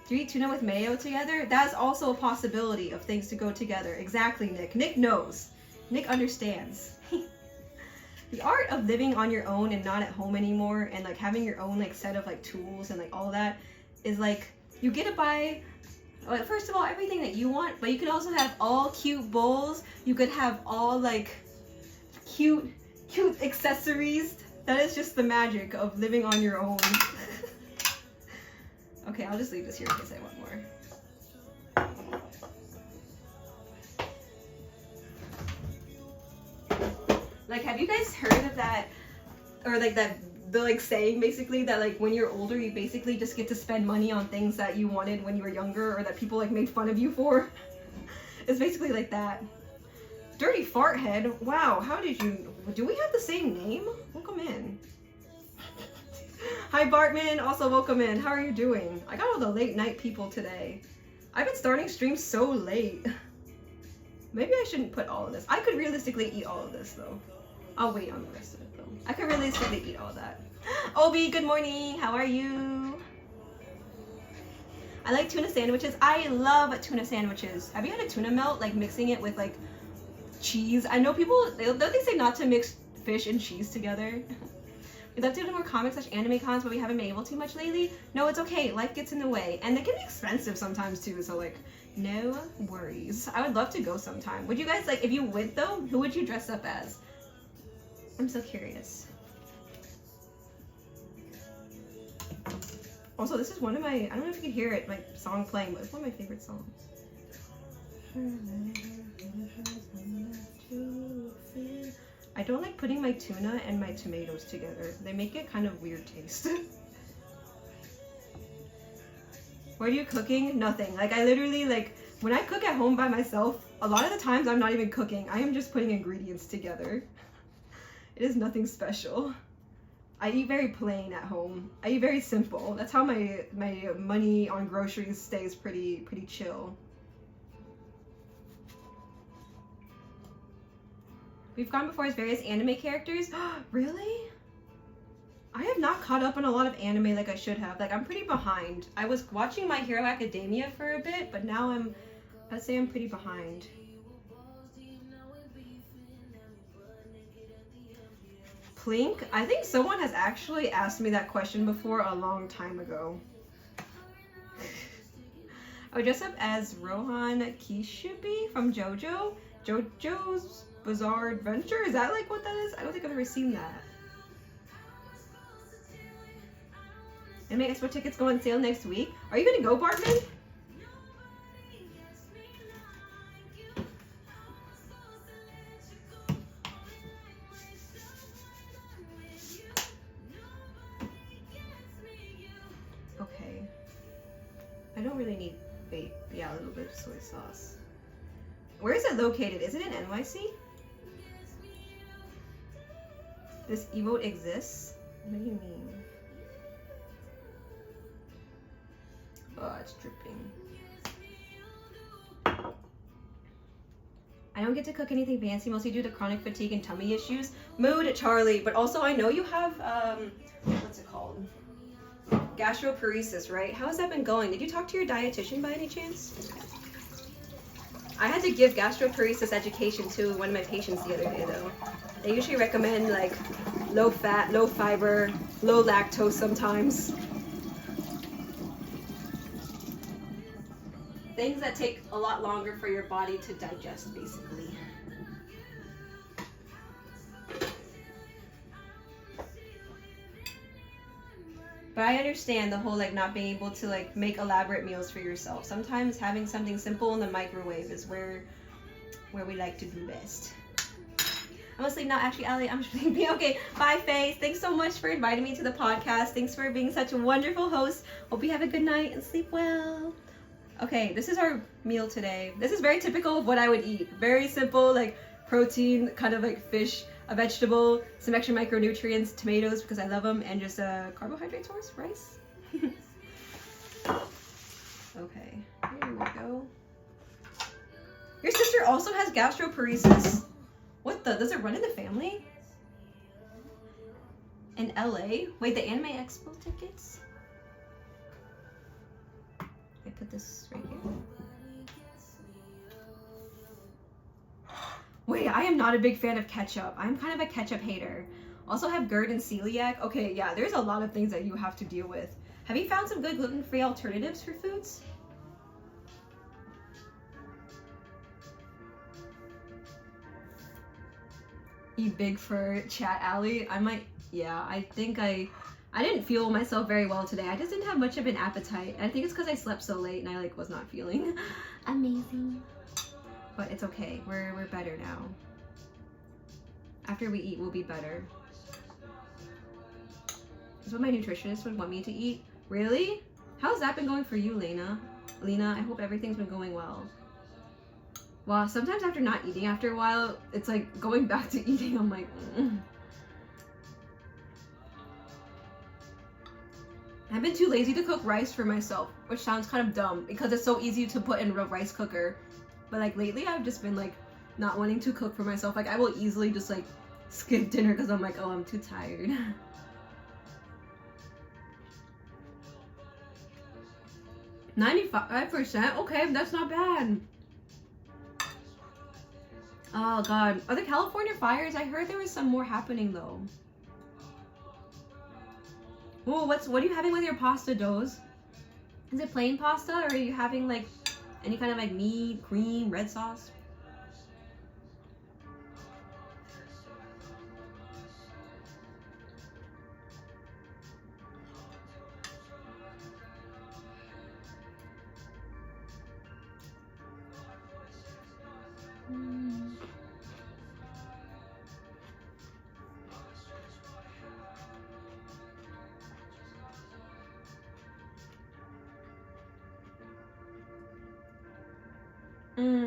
Do you eat tuna with mayo together? That's also a possibility of things to go together. Exactly, Nick. Nick knows. Nick understands. The art of living on your own and not at home anymore, and like having your own like set of like tools and like all that, is like you get to buy, like, first of all, everything that you want, but you could also have all cute bowls. You could have all like cute accessories. That is just the magic of living on your own. Okay, I'll just leave this here in case I want more. Like, have you guys heard of that, or like the like saying basically that like when you're older you basically just get to spend money on things that you wanted when you were younger, or that people like made fun of you for? It's basically like that. Dirty fart head. Wow, how did you, do we have the same name? Welcome in. Hi Bartman, also welcome in. How are you doing? I got all the late night people today. I've been starting streams so late. Maybe I shouldn't put all of this. I could realistically eat all of this though. I'll wait on the rest of it though. I could realistically eat all that. Obi, good morning. How are you? I like tuna sandwiches. I love tuna sandwiches. Have you had a tuna melt, like mixing it with like cheese? I know people, they say not to mix fish and cheese together. We'd love to do more comic/anime cons, but we haven't been able to much lately. No, it's okay. Life gets in the way. And they can be expensive sometimes too, so like, no worries. I would love to go sometime. Would you guys, like, if you went though, who would you dress up as? I'm so curious. Also, this is one of my, I don't know if you can hear it, my song playing, but it's one of my favorite songs. I don't like putting my tuna and my tomatoes together. They make it kind of weird taste. What are you cooking? Nothing. Like, I literally, like, when I cook at home by myself, a lot of the times I'm not even cooking. I am just putting ingredients together. It is nothing special. I eat very plain at home. I eat very simple. That's how my money on groceries stays pretty chill. We've gone before as various anime characters. Really? I have not caught up on a lot of anime like I should have. Like, I'm pretty behind. I was watching My Hero Academia for a bit, but now I'd say I'm pretty behind. Plink? I think someone has actually asked me that question before a long time ago. I would dress up as Rohan Kishibe from JoJo's Bizarre Adventure? Is that like what that is? I don't think I've ever seen that. Anime Expo tickets go on sale next week. Are you gonna go, Bartman? Okay. I don't really need bait. Yeah, a little bit of soy sauce. Where is it located? Is it in NYC? This emote exists? What do you mean? Oh, it's dripping. I don't get to cook anything fancy, mostly due to chronic fatigue and tummy issues. Mood, Charlie. But also, I know you have, what's it called? Gastroparesis, right? How has that been going? Did you talk to your dietitian by any chance? I had to give gastroparesis education to one of my patients the other day, though. They usually recommend, like, low fat, low fiber, low lactose sometimes. Things that take a lot longer for your body to digest, basically. But I understand the whole, like, not being able to, like, make elaborate meals for yourself. Sometimes having something simple in the microwave is where we like to do best. I'm asleep now, actually, Allie. I'm sleeping. Okay, bye, Faye. Thanks so much for inviting me to the podcast. Thanks for being such a wonderful host. Hope you have a good night and sleep well. Okay, this is our meal today. This is very typical of what I would eat. Very simple, like, protein, kind of like fish, a vegetable, some extra micronutrients, tomatoes because I love them, and just a carbohydrate source, rice. Okay, here we go. Your sister also has gastroparesis? What the? Does it run in the family? In LA? Wait, the Anime Expo tickets? I put this right here. Wait, I am not a big fan of ketchup. I'm kind of a ketchup hater. Also have GERD and celiac. Okay, yeah, there's a lot of things that you have to deal with. Have you found some good gluten-free alternatives for foods? Eat big for chat alley. I might, yeah, I think I didn't feel myself very well today. I just didn't have much of an appetite. I think it's because I slept so late and I like was not feeling amazing. But it's okay. We're better now. After we eat, we'll be better. This is what my nutritionist would want me to eat. Really? How's that been going for you, Lena? Lena, I hope everything's been going well. Well, sometimes after not eating after a while, it's like going back to eating. I'm like, I've been too lazy to cook rice for myself, which sounds kind of dumb because it's so easy to put in a rice cooker. But like lately, I've just been like not wanting to cook for myself. Like I will easily just like skip dinner because I'm like, oh, I'm too tired. 95%? Okay, that's not bad. Oh god. Are the California fires? I heard there was some more happening though. Oh, what are you having with your pasta doughs? Is it plain pasta or are you having like any kind of like meat, cream, red sauce?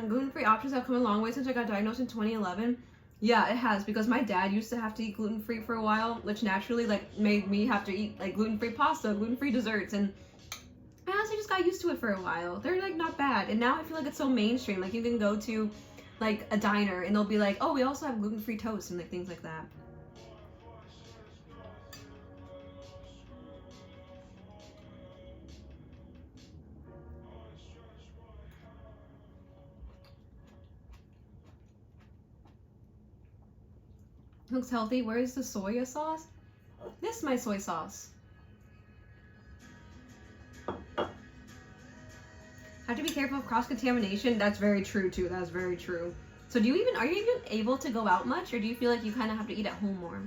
Gluten-free options have come a long way since I got diagnosed in 2011. Yeah, it has, because my dad used to have to eat gluten-free for a while, which naturally like made me have to eat like gluten-free pasta, gluten-free desserts, and I honestly just got used to it for a while. They're like not bad, and now I feel like it's so mainstream. Like you can go to like a diner and they'll be like, oh, we also have gluten-free toast and like things like that. Looks healthy. Where's the soya sauce? This is my soy sauce. Have to be careful of cross-contamination. That's very true too. That's very true. So are you even able to go out much, or do you feel like you kind of have to eat at home more?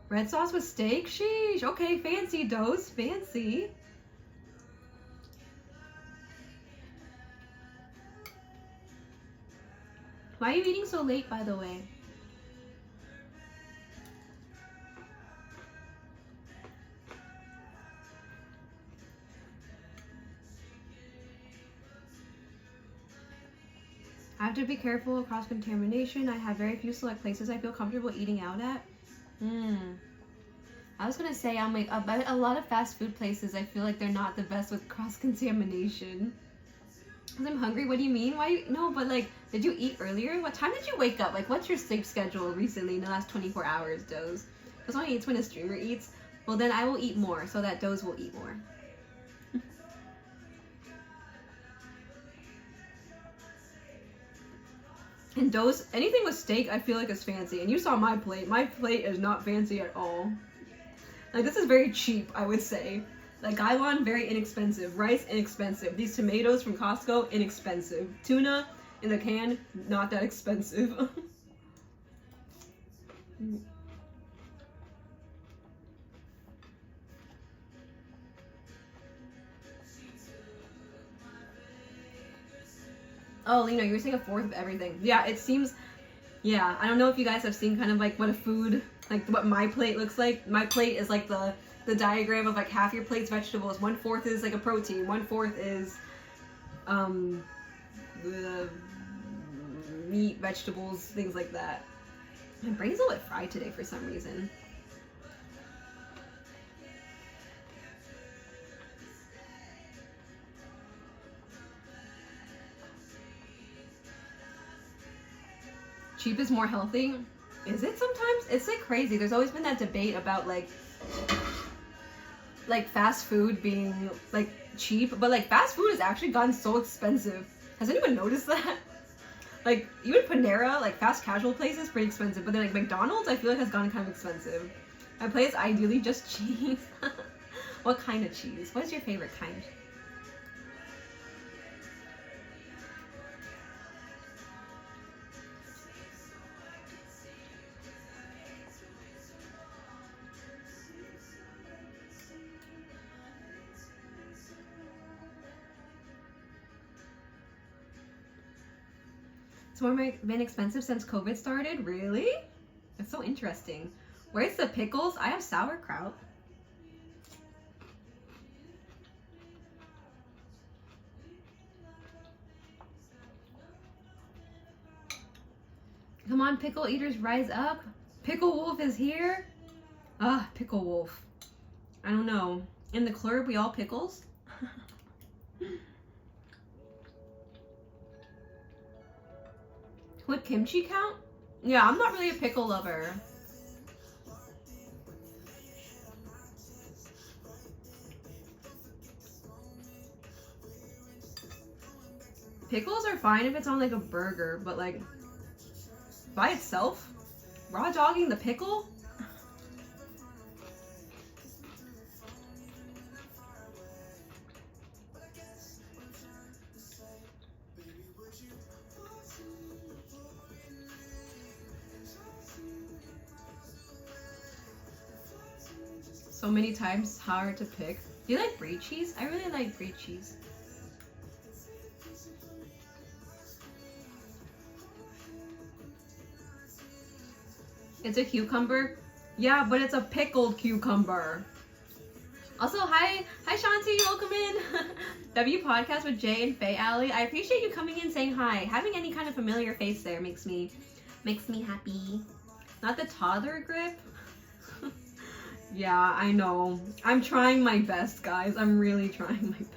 Red sauce with steak? Sheesh. Okay, fancy dose. Fancy. Why are you eating so late, by the way? I have to be careful of cross-contamination. I have very few select places I feel comfortable eating out at. I was gonna say, I'm like, a lot of fast food places, I feel like they're not the best with cross-contamination. Because I'm hungry. What do you mean? Why? No, but like, did you eat earlier? What time did you wake up? Like, what's your sleep schedule recently in the last 24 hours, Doze? Doze only eats when a streamer eats. Well, then I will eat more so that Doze will eat more. And Doze, anything with steak, I feel like is fancy. And you saw my plate. My plate is not fancy at all. Like, this is very cheap, I would say. Like, Gailon, very inexpensive. Rice, inexpensive. These tomatoes from Costco, inexpensive. Tuna in the can, not that expensive. Oh, Lena, you were saying a fourth of everything. Yeah, it seems... Yeah, I don't know if you guys have seen kind of like what a food... Like what my plate looks like. My plate is like the diagram of like half your plate's vegetables. 1/4 is like a protein. 1/4 is the meat, vegetables, things like that. My brain's a little bit fried today for some reason. cheap is more healthy. Is it sometimes? It's like crazy. There's always been that debate about like fast food being like cheap, but like fast food has actually gotten so expensive. Has anyone noticed that? Like even Panera, like fast casual places, pretty expensive, but then like McDonald's, I feel like has gotten kind of expensive. My place ideally just cheese. What kind of cheese? What is your favorite kind? It's more been expensive since COVID started? Really? That's so interesting. Where's the pickles? I have sauerkraut. Come on, pickle eaters, rise up. Pickle Wolf is here. Ah, Pickle Wolf. I don't know. In the club, we all pickles? Would kimchi count? Yeah, I'm not really a pickle lover. Pickles are fine if it's on like a burger, but like by itself? Raw dogging the pickle? So many times hard to pick. Do you like brie cheese? I really like brie cheese. It's a cucumber? Yeah, but it's a pickled cucumber. Also, hi Shanti, welcome in. W Podcast with Jay and Faye Alley. I appreciate you coming in saying hi. Having any kind of familiar face there makes me happy. Not the toddler grip. Yeah, I know. I'm trying my best, guys. I'm really trying my best.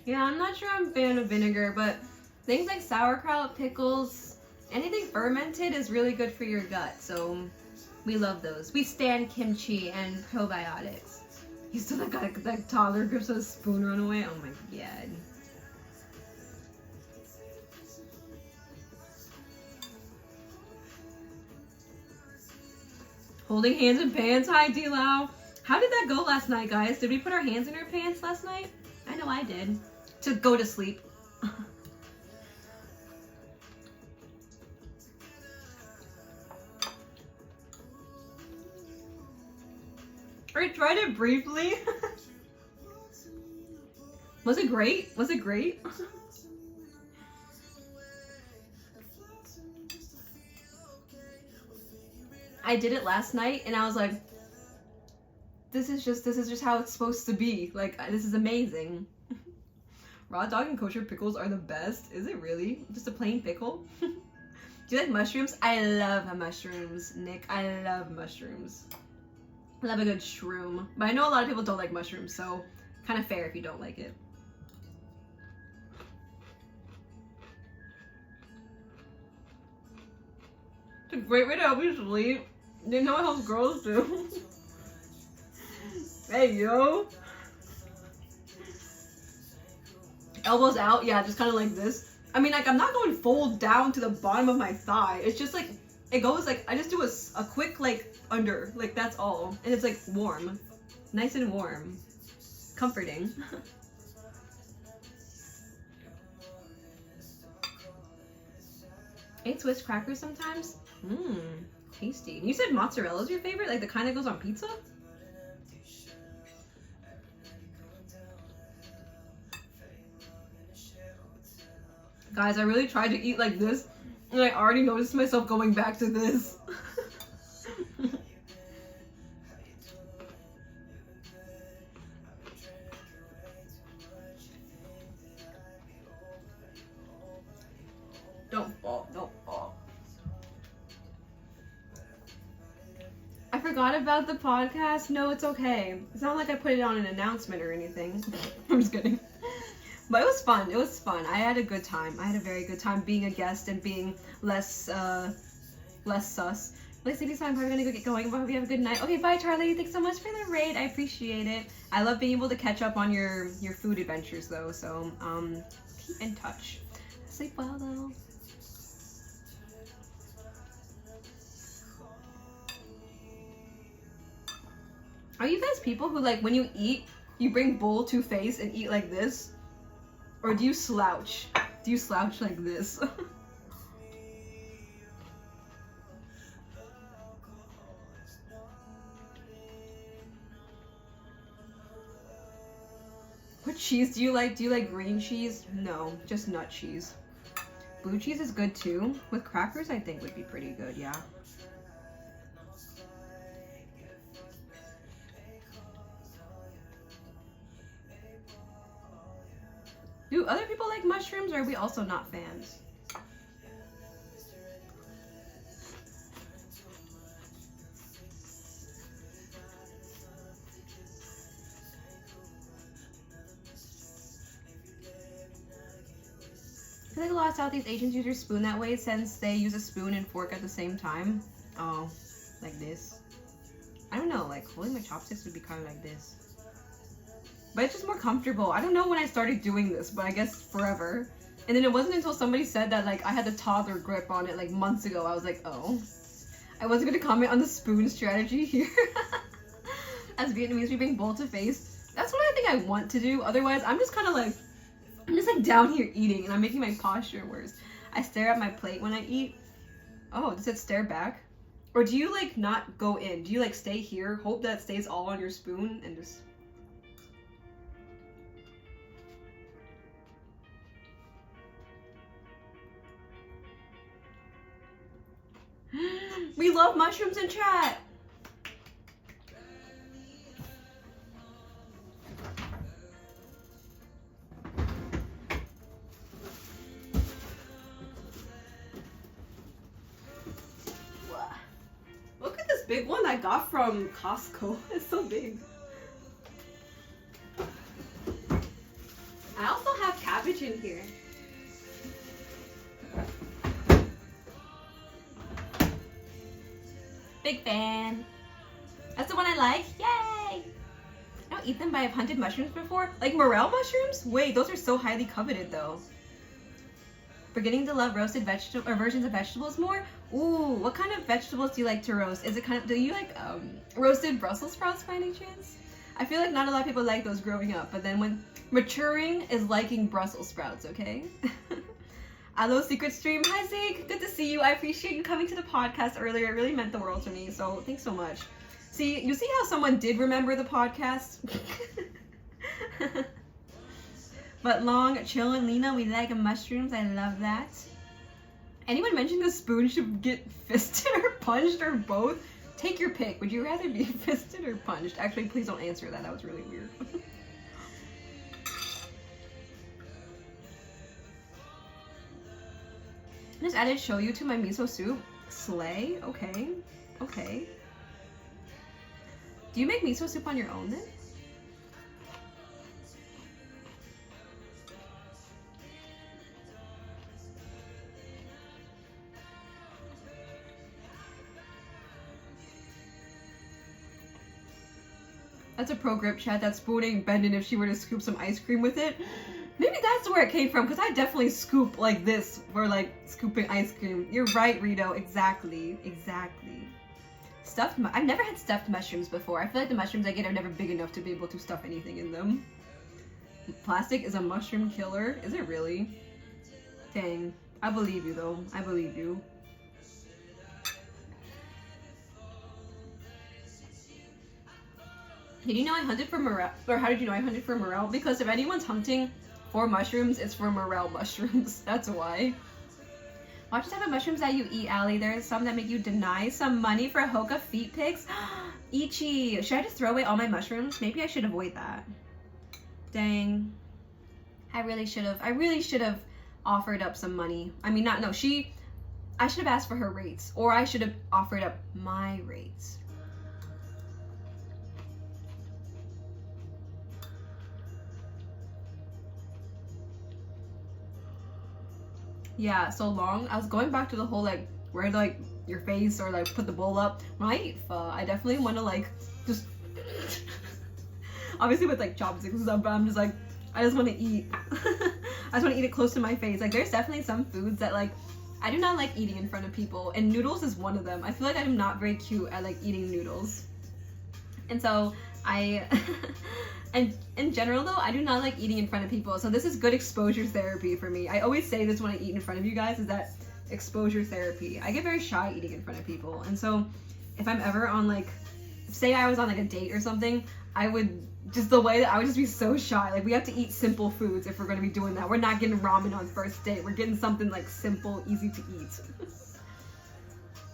Yeah, I'm not sure I'm a fan of vinegar, but things like sauerkraut, pickles, anything fermented is really good for your gut, so we love those. We stand kimchi and probiotics. You still got that toddler grips with a spoon run away? Oh my god. Holding hands in pants? Hi, D-Lau. How did that go last night, guys? Did we put our hands in our pants last night? I know I did. To go to sleep. I tried it briefly. Was it great? Was it great? I did it last night and I was like, this is just how it's supposed to be. Like, this is amazing. Raw dog and kosher pickles are the best. Is it really? Just a plain pickle? Do you like mushrooms? I love mushrooms, Nick. I love mushrooms. I love a good shroom. But I know a lot of people don't like mushrooms, so kind of fair if you don't like it. It's a great way to help you sleep. You know what helps girls do? Hey, yo. Elbows out, yeah, just kind of like this. I mean, like, I'm not going full down to the bottom of my thigh. It's just like, it goes like, I just do a quick, like, under. Like, that's all. And it's like warm. Nice and warm. Comforting. I eat Swiss crackers sometimes. Mmm, tasty. You said mozzarella is your favorite? Like the kind that goes on pizza? Guys, I really tried to eat like this, and I already noticed myself going back to this. Don't fall. Don't fall. I forgot about the podcast. No, it's okay. It's not like I put it on an announcement or anything. I'm just kidding. But it was fun. It was fun. I had a good time. I had a very good time being a guest and being less sus. Lacey, I'm probably gonna go get going, but I hope you have a good night. Okay, bye, Charlie. Thanks so much for the raid. I appreciate it. I love being able to catch up on your food adventures, though. So, keep in touch. Sleep well, though. Are you guys people who, like, when you eat, you bring bowl to face and eat like this? Or do you slouch? Do you slouch like this? What cheese do you like? Do you like green cheese? No, just nut cheese. Blue cheese is good too. With crackers, I think would be pretty good, yeah. Do other people like mushrooms, or are we also not fans? I feel like a lot of Southeast Asians use their spoon that way since they use a spoon and fork at the same time. Oh, like this. I don't know, like holding my chopsticks would be kind of like this. But it's just more comfortable. I don't know when I started doing this, but I guess forever. And then it wasn't until somebody said that like I had the toddler grip on it like months ago. I was like, oh. I wasn't gonna comment on the spoon strategy here. As Vietnamese, we bring bowl to face. That's what I think I want to do. Otherwise, I'm just kind of like, I'm just like down here eating and I'm making my posture worse. I stare at my plate when I eat. Oh, does it stare back? Or do you like not go in? Do you like stay here, hope that it stays all on your spoon and just... We love mushrooms in chat! Look at this big one I got from Costco. It's so big. I also have cabbage in here. Big fan. That's the one I like. Yay! I don't eat them, but I've hunted mushrooms before. Like morel mushrooms? Wait, those are so highly coveted though. Beginning to love roasted vegetable or versions of vegetables more. Ooh, what kind of vegetables do you like to roast? Is it kind of, do you like roasted Brussels sprouts by any chance? I feel like not a lot of people like those growing up, but then when maturing is liking Brussels sprouts, okay? Hello, Secret Stream. Hi, Zeke. Good to see you. I appreciate you coming to the podcast earlier. It really meant the world to me, so thanks so much. See, you see how someone did remember the podcast? But long, chill, and Lena, we like mushrooms. I love that. Anyone mentioned the spoon should get fisted or punched or both? Take your pick. Would you rather be fisted or punched? Actually, please don't answer that. That was really weird. I just added shoyu to my miso soup. Slay? Okay. Okay. Do you make miso soup on your own then? That's a pro grip, chat. That's spooning Bendon if she were to scoop some ice cream with it. Maybe that's where it came from, because I definitely scoop like this for like scooping ice cream. You're right, Rito. Exactly. Exactly. I've never had stuffed mushrooms before. I feel like the mushrooms I get are never big enough to be able to stuff anything in them. Plastic is a mushroom killer. Is it really? Dang. I believe you though. I believe you. Did you know I hunted for morel? Or how did you know I hunted for morel? Because if anyone's hunting for mushrooms, it's for morel mushrooms. That's why. Watch the type of mushrooms that you eat, Allie. There's some that make you deny some money for Hoka feet pics. Ichi. Should I just throw away all my mushrooms? Maybe I should avoid that. Dang. I really should have offered up some money. I mean, not, no, I should have asked for her rates, or I should have offered up my rates. Yeah, so long. I was going back to the whole like where like your face or like put the bowl up. When I eat pho, I definitely want to like just obviously with like chopsticks and stuff, but I'm just like I just want to eat. I just want to eat it close to my face. Like there's definitely some foods that like I do not like eating in front of people, and noodles is one of them. I feel like I'm not very cute at like eating noodles, and so I and in general though, I do not like eating in front of people. So this is good exposure therapy for me. I always say this when I eat in front of you guys, is that exposure therapy. I get very shy eating in front of people, and so if I'm ever on like, say I was on like a date or something, I would just the way that I would just be so shy. Like we have to eat simple foods if we're going to be doing that. We're not getting ramen on first date. We're getting something like simple, easy to eat.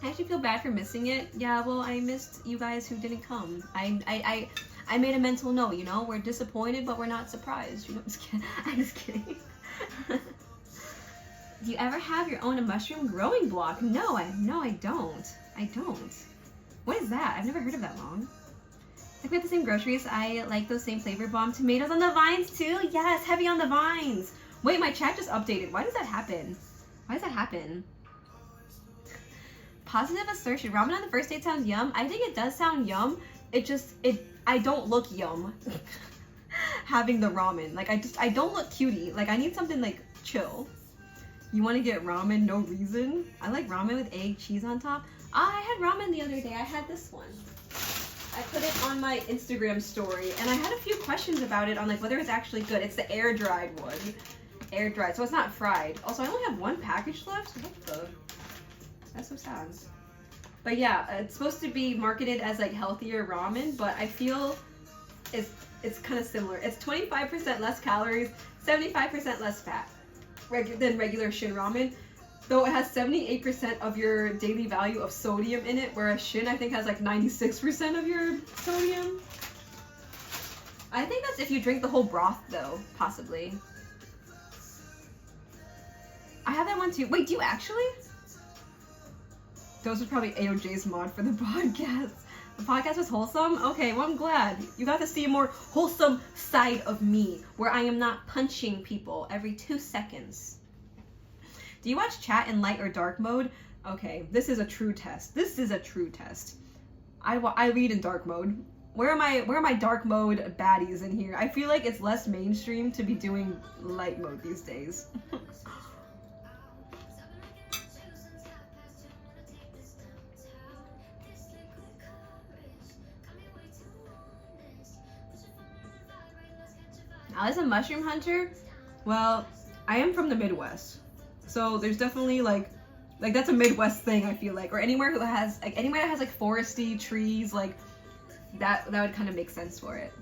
I actually feel bad for missing it. Yeah, well, I missed you guys who didn't come. I made a mental note, you know? We're disappointed, but we're not surprised. You know, I'm just kidding. Do you ever have your own mushroom growing block? No, I don't. I don't. What is that? I've never heard of that long. Like we have the same groceries. I like those same flavor bomb tomatoes on the vines too. Yes, heavy on the vines. Wait, my chat just updated. Why does that happen? Why does that happen? Positive assertion. Ramen on the first date sounds yum. I think it does sound yum. I don't look yum having the ramen. Like I don't look cutie. Like I need something like chill. You want to get ramen, no reason? I like ramen with egg, cheese on top. I had ramen the other day. I had this one. I put it on my Instagram story, and I had a few questions about it on like whether it's actually good. It's the air dried one. Air dried, so it's not fried. Also, I only have one package left. What the? That's so sad. But yeah, it's supposed to be marketed as like healthier ramen, but I feel it's kind of similar. It's 25% less calories, 75% less fat than regular Shin ramen. Though it has 78% of your daily value of sodium in it, whereas Shin I think has like 96% of your sodium. I think that's if you drink the whole broth though, possibly. I have that one too. Wait, do you actually? Those was probably AOJ's mod for the podcast. The podcast was wholesome? Okay, well I'm glad. You got to see a more wholesome side of me, where I am not punching people every 2 seconds. Do you watch chat in light or dark mode? Okay, this is a true test. This is a true test. I read in dark mode. Where are my dark mode baddies in here? I feel like it's less mainstream to be doing light mode these days. As a mushroom hunter, well, I am from the Midwest. So there's definitely like that's a Midwest thing, I feel like, or anywhere that has like foresty trees, like that would kind of make sense for it.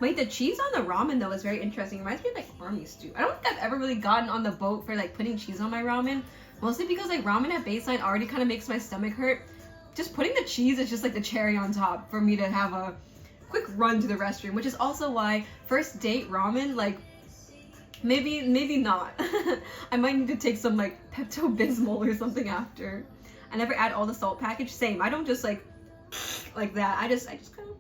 Wait, the cheese on the ramen though is very interesting. It reminds me of like army stew. I don't think I've ever really gotten on the boat for like putting cheese on my ramen. Mostly because like ramen at baseline already kind of makes my stomach hurt. Just putting the cheese is just like the cherry on top for me to have a quick run to the restroom, which is also why first date ramen, like maybe not. I might need to take some like Pepto-Bismol or something after. I never add all the salt package. Same. I don't just like that. I just kind of.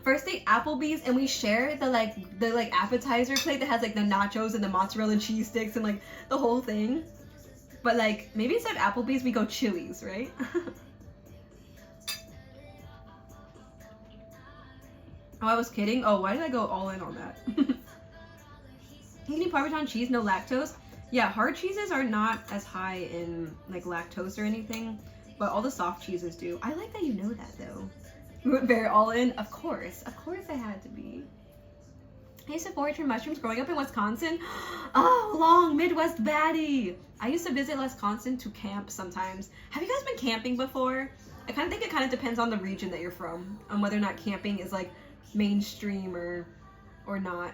First date Applebee's, and we share the appetizer plate that has like the nachos and the mozzarella cheese sticks and like the whole thing. But like maybe instead of Applebee's we go Chili's, right? Oh, I was kidding. Oh, why did I go all in on that? You can eat Parmesan cheese, no lactose. Yeah, hard cheeses are not as high in like lactose or anything, but all the soft cheeses do. I like that you know that though. We went very all in. Of course I had to be. I used to forage for mushrooms growing up in Wisconsin. Oh, long Midwest baddie. I used to visit Wisconsin to camp sometimes. Have you guys been camping before? I kind of think it kind of depends on the region that you're from, on whether or not camping is like mainstream or not.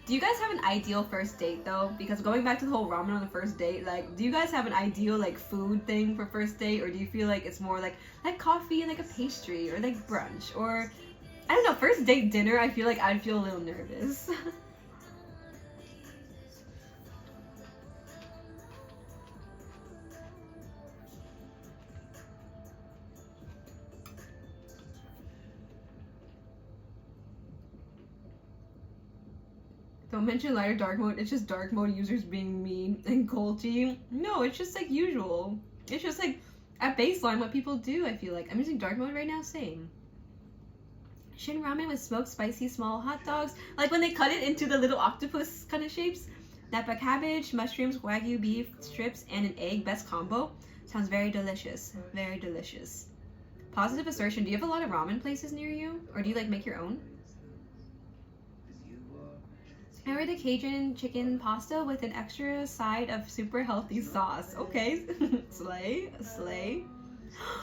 Do you guys have an ideal first date though? Because going back to the whole ramen on the first date, like, do you guys have an ideal like food thing for first date, or do you feel like it's more like coffee and like a pastry, or like brunch, or I don't know, first date dinner? I feel like I'd feel a little nervous. Don't mention light or dark mode. It's just dark mode users being mean and culty. No, it's just like usual. It's just like at baseline what people do, I feel like. I'm using dark mode right now, same. Shin ramen with smoked spicy small hot dogs. Like when they cut it into the little octopus kind of shapes. Napa cabbage, mushrooms, wagyu beef strips, and an egg. Best combo. Sounds very delicious. Very delicious. Positive assertion. Do you have a lot of ramen places near you? Or do you like make your own? I ordered a Cajun chicken pasta with an extra side of super healthy sauce. Okay. Slay. Slay.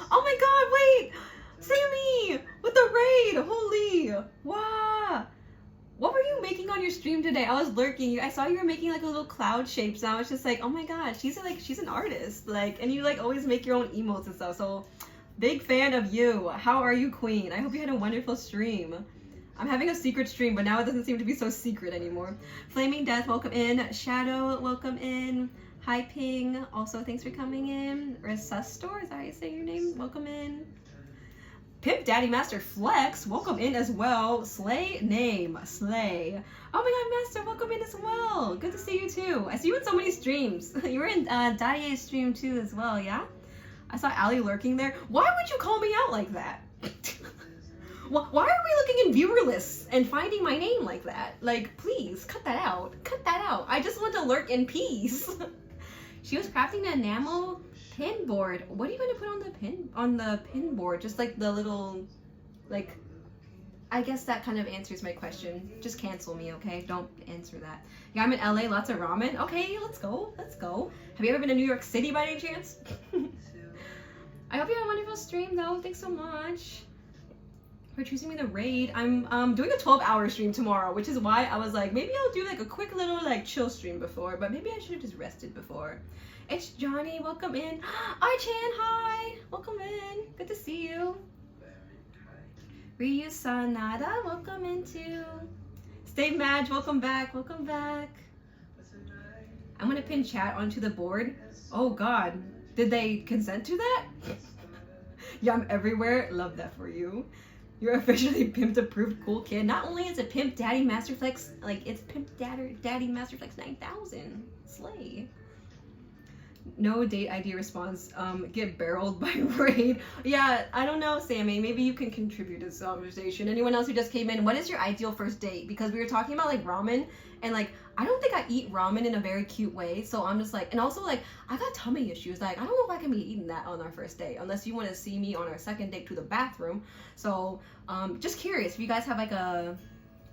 Oh my god, wait! Sammy! With the raid! Holy! Wow! What were you making on your stream today? I was lurking. I saw you were making like a little cloud shapes, and I was just like, oh my god, she's an artist. Like, and you like always make your own emotes and stuff. So, big fan of you. How are you, queen? I hope you had a wonderful stream. I'm having a secret stream, but now it doesn't seem to be so secret anymore. Flaming Death, welcome in. Shadow, welcome in. Hi Ping, also thanks for coming in. Resustor, is that how you say your name? Welcome in. Pimp Daddy Master Flex, welcome in as well. Slay name, Slay. Oh my god, Master, welcome in as well. Good to see you too. I see you in so many streams. You were in Daddy's stream too as well, yeah? I saw Ali lurking there. Why would you call me out like that? Why are we looking in viewer lists and finding my name like that? Like, please, cut that out. Cut that out. I just want to lurk in peace. She was crafting an enamel pin board. What are you going to put on the pin board? Just like the little, like, I guess that kind of answers my question. Just cancel me, okay? Don't answer that. Yeah, I'm in LA, lots of ramen. Okay, let's go. Let's go. Have you ever been to New York City by any chance? I hope you had a wonderful stream though. Thanks so much for choosing me the raid. I'm doing a 12-hour stream tomorrow, which is why I was like, maybe I'll do like a quick little like chill stream before, but maybe I should have just rested before. It's Johnny, welcome in. Archan, hi, welcome in. Good to see you. Ryu Sanada, welcome in too. Stay Madge, welcome back, welcome back. I'm gonna pin chat onto the board. Oh God, did they consent to that? Yeah, I'm everywhere. Love that for you. You're officially Pimped approved cool kid. Not only is it Pimp Daddy Masterflex, like it's Pimp Daddy Masterflex 9000. Slay. No date ID response. Get barreled by raid. Yeah, I don't know, Sammy. Maybe you can contribute to this conversation. Anyone else who just came in, what is your ideal first date? Because we were talking about like ramen, and like I don't think I eat ramen in a very cute way. So I'm just like, and also like I got tummy issues. Like I don't know if I can be eating that on our first date unless you want to see me on our second date to the bathroom. So just curious if you guys have like a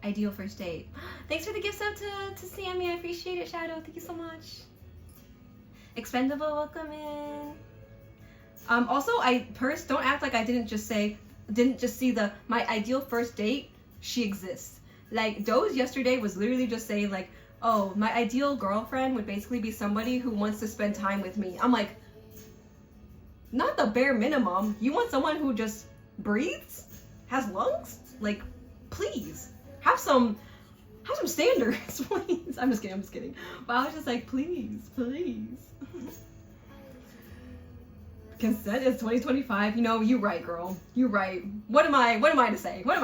ideal first date. Thanks for the gift sub to Sammy. I appreciate it, Shadow. Thank you so much. Expendable, welcome in. Also, don't act like I didn't just see my ideal first date. She exists. Like Doze yesterday was literally just saying like, oh, my ideal girlfriend would basically be somebody who wants to spend time with me. I'm like, not the bare minimum. You want someone who just breathes, has lungs? Like, please have some standards, please. I'm just kidding. But I was just like, please. Consent is 2025. You know, you right, girl. You right. What am I to say? Might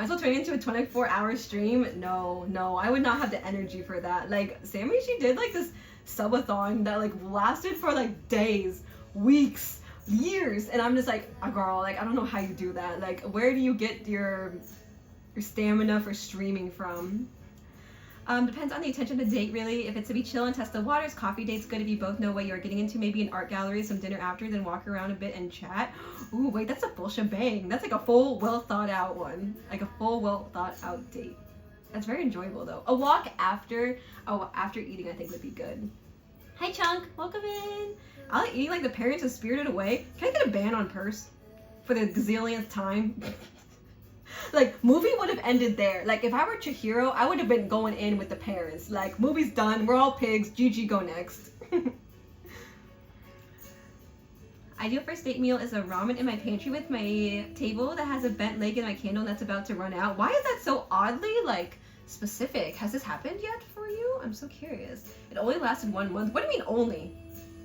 as well turn it into a 24-hour stream. No, I would not have the energy for that. Like, Sammy, she did like this subathon that like lasted for like days, weeks, years. And I'm just like, girl, like, I don't know how you do that. Like, where do you get your stamina for streaming from? Depends on the intention of the date, really. If it's to be chill and test the waters, coffee date's good if you both know what you're getting into. Maybe an art gallery, some dinner after, then walk around a bit and chat. Ooh, wait, that's a full shebang. That's like a full, well thought out one. Like a full, well thought out date. That's very enjoyable though. A walk after eating I think would be good. Hi Chunk, welcome in. I like eating like the parents of Spirited Away. Can I get a ban on purse for the gazillionth time? Like, movie would have ended there. Like, if I were Chihiro, I would have been going in with the parents. Like, movie's done. We're all pigs. GG, go next. Ideal first date meal is a ramen in my pantry with my table that has a bent leg and my candle that's about to run out. Why is that so oddly, like, specific? Has this happened yet for you? I'm so curious. It only lasted 1 month. What do you mean only?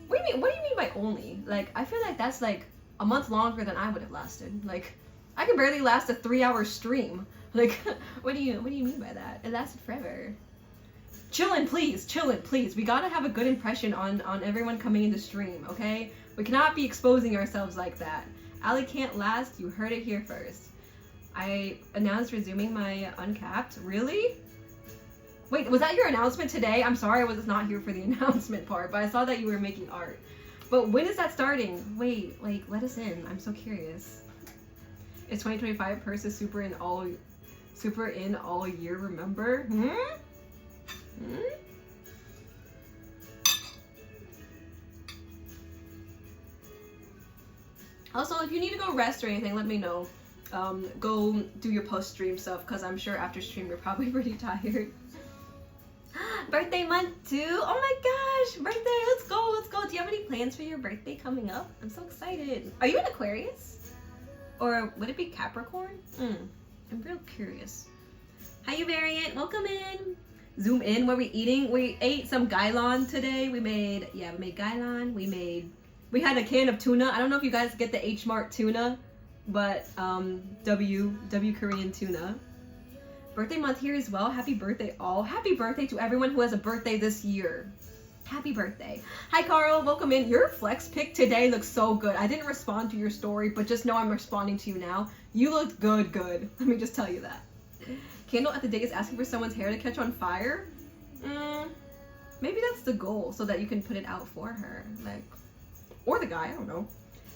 What do you mean by only? Like, I feel like that's like a month longer than I would have lasted. Like, I can barely last a 3-hour stream. Like, what do you mean by that? It lasted forever. Chillin', please. Chillin', please. We gotta have a good impression on everyone coming into stream, okay? We cannot be exposing ourselves like that. Ali can't last. You heard it here first. I announced resuming my uncapped. Really? Wait, was that your announcement today? I'm sorry I was not here for the announcement part, but I saw that you were making art. But when is that starting? Wait, like, let us in. I'm so curious. Is 2025 purses super in all year, remember? Also, if you need to go rest or anything, let me know. Go do your post-stream stuff, because I'm sure after stream you're probably pretty tired. Birthday month too? Oh my gosh, birthday, let's go, let's go. Do you have any plans for your birthday coming up? I'm so excited. Are you an Aquarius? Or would it be Capricorn? I'm real curious. Hi, you variant, welcome in. Zoom in, what are we eating? We ate some Gailon today. We made Gailon. We had a can of tuna. I don't know if you guys get the H Mart tuna, but W Korean tuna. Birthday month here as well. Happy birthday all. Happy birthday to everyone who has a birthday this year. Happy birthday. Hi Carl, welcome in. Your flex pic today looks so good. I didn't respond to your story, but just know I'm responding to you now. You looked good. Let me just tell you that. Candle at the day is asking for someone's hair to catch on fire. Maybe that's the goal, so that you can put it out for her. Like, or the guy, I don't know.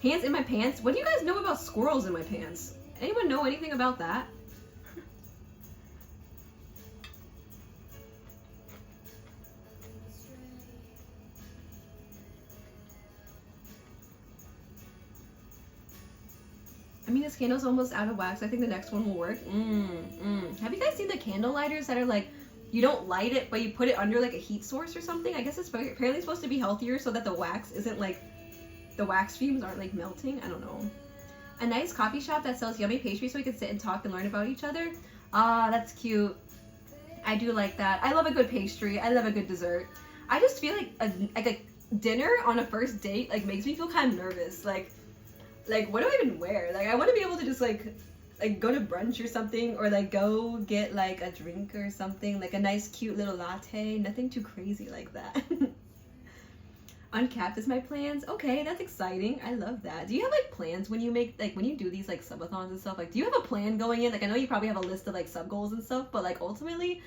Hands in my pants. What do you guys know about squirrels in my pants? Anyone know anything about that? I mean, this candle's almost out of wax. I think the next one will work. Have you guys seen the candle lighters that are like, you don't light it, but you put it under like a heat source or something? I guess it's apparently supposed to be healthier so that the wax isn't like, the wax fumes aren't like melting. I don't know. A nice coffee shop that sells yummy pastries so we can sit and talk and learn about each other. Ah, that's cute. I do like that. I love a good pastry. I love a good dessert. I just feel like a dinner on a first date like makes me feel kind of nervous. Like what do I even wear? Like, I want to be able to just like go to brunch or something, or like go get like a drink or something, like a nice cute little latte. Nothing too crazy like that. Uncapped is my plans. Okay, that's exciting. I love that. Do you have like plans when you make, like when you do these like subathons and stuff? Like, do you have a plan going in? Like, I know you probably have a list of like sub goals and stuff, but like ultimately,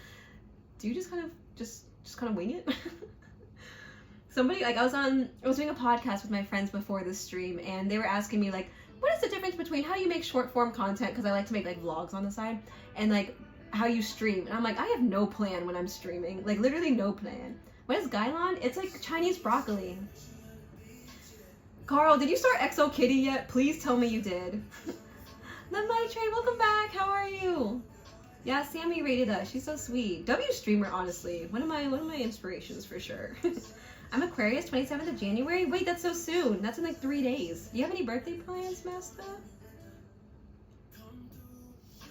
do you just kind of just kind of wing it? Somebody, like, I was doing a podcast with my friends before this stream, and they were asking me like, what is the difference between how you make short form content, because I like to make like vlogs on the side, and like how you stream? And I'm like, I have no plan when I'm streaming, like literally no plan. What is Gailon? It's like Chinese broccoli. Carl, did you start Exo Kitty yet? Please tell me you did. The Mic Train, welcome back. How are you? Yeah, Sammy rated us. She's so sweet. W streamer, honestly. One of my inspirations for sure. I'm Aquarius, 27th of January. Wait, that's so soon. That's in like 3 days. Do you have any birthday plans, Master?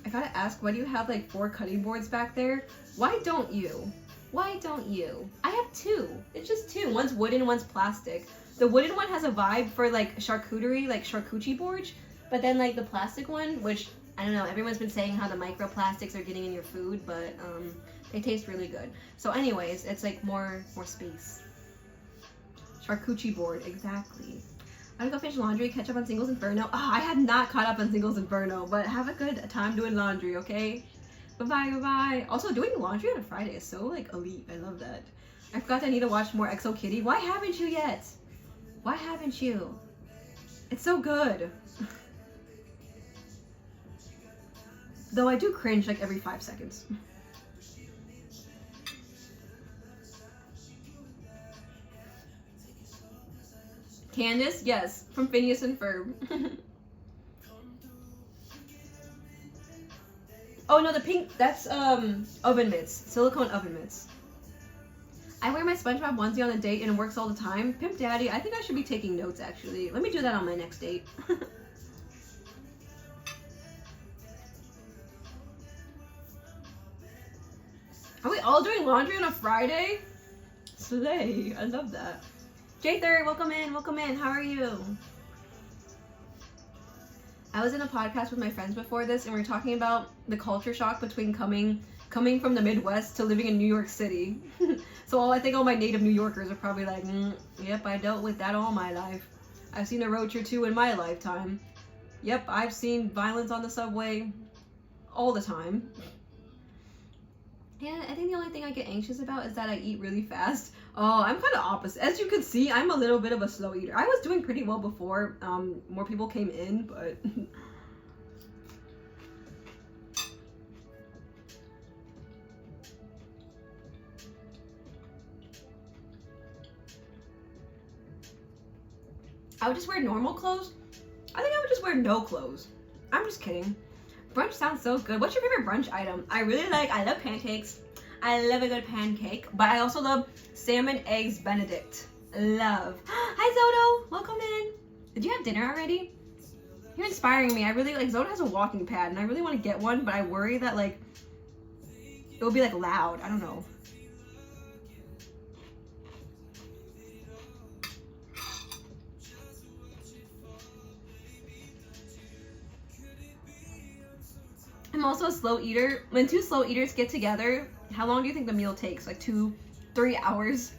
I gotta ask, why do you have like 4 cutting boards back there? Why don't you? Why don't you? I have 2. It's just 2. One's wooden, one's plastic. The wooden one has a vibe for like charcuterie, like charcuterie boards. But then like the plastic one, which I don't know, everyone's been saying how the microplastics are getting in your food, but they taste really good. So anyways, it's like more space. Charcuterie board, exactly. I'm gonna go finish laundry, catch up on Singles Inferno. Oh, I had not caught up on Singles Inferno, but have a good time doing laundry, okay? Bye-bye, bye-bye. Also, doing laundry on a Friday is so, like, elite. I love that. I forgot I need to watch more Exo Kitty. Why haven't you yet? Why haven't you? It's so good. Though I do cringe, like, every 5 seconds. Candace? Yes, from Phineas and Ferb. Oh no, the pink, that's oven mitts, silicone oven mitts. I wear my SpongeBob onesie on a date and it works all the time. Pimp Daddy, I think I should be taking notes actually. Let me do that on my next date. Are we all doing laundry on a Friday? Slay, I love that. J3, welcome in, welcome in. How are you? I was in a podcast with my friends before this and we were talking about the culture shock between coming from the Midwest to living in New York City. So I think all my native New Yorkers are probably like, yep, I dealt with that all my life. I've seen a roach or two in my lifetime. Yep, I've seen violence on the subway all the time. Yeah, I think the only thing I get anxious about is that I eat really fast. Oh, I'm kind of opposite. As you can see, I'm a little bit of a slow eater. I was doing pretty well before more people came in, but... I would just wear normal clothes. I think I would just wear no clothes. I'm just kidding. Brunch sounds so good. What's your favorite brunch item? I love pancakes. I love a good pancake, but I also love salmon eggs Benedict. Love. Hi Zoto, welcome in. Did you have dinner already? You're inspiring me. I really like, Zoto has a walking pad and I really want to get one, but I worry that like, it will be like loud. I don't know. I'm also a slow eater. When two slow eaters get together, how long do you think the meal takes? Like 2-3 hours?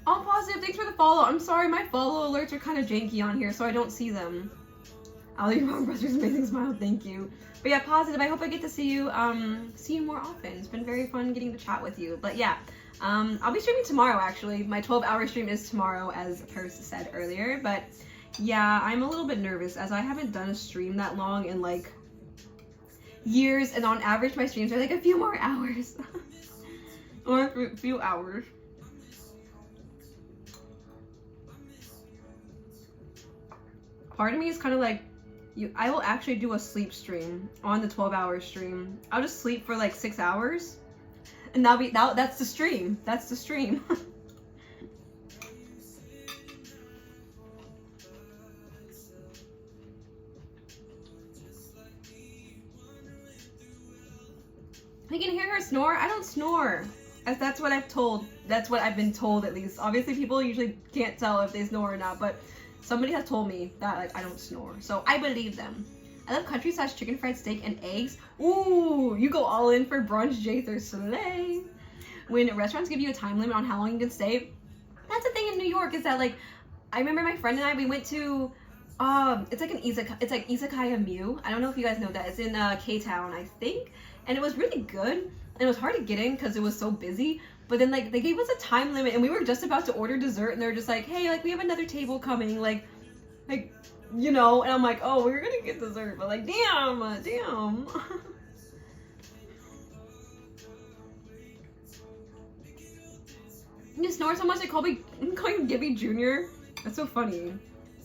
All positive, thanks for the follow. I'm sorry, my follow alerts are kind of janky on here, so I don't see them. I'll leave my brother's amazing smile, thank you. But yeah, positive, I hope I get to see you more often. It's been very fun getting to chat with you. But yeah, I'll be streaming tomorrow actually. My 12-hour stream is tomorrow, as Purse said earlier. But yeah, I'm a little bit nervous as I haven't done a stream that long in like years, and on average my streams are like a few more hours. Or a few hours. Part of me is kind of like, I will actually do a sleep stream on the 12-hour stream. I'll just sleep for like 6 hours. And that's the stream. That's the stream. You can hear her snore? I don't snore. As that's what I've told. That's what I've been told at least. Obviously people usually can't tell if they snore or not, but somebody has told me that like I don't snore. So I believe them. I love country slash chicken fried steak and eggs. Ooh, you go all in for brunch, J3 Slay. When restaurants give you a time limit on how long you can stay, that's the thing in New York is that like, I remember my friend and I, we went to, it's like Izakaya Mew. I don't know if you guys know that. It's in K-Town, I think. And it was really good. And it was hard to get in because it was so busy. But then like, they gave us a time limit and we were just about to order dessert and they were just like, hey, like we have another table coming, like, you know, and I'm like, oh, we're gonna get dessert, but like, damn. You snore so much they call me Gibby Jr. That's so funny.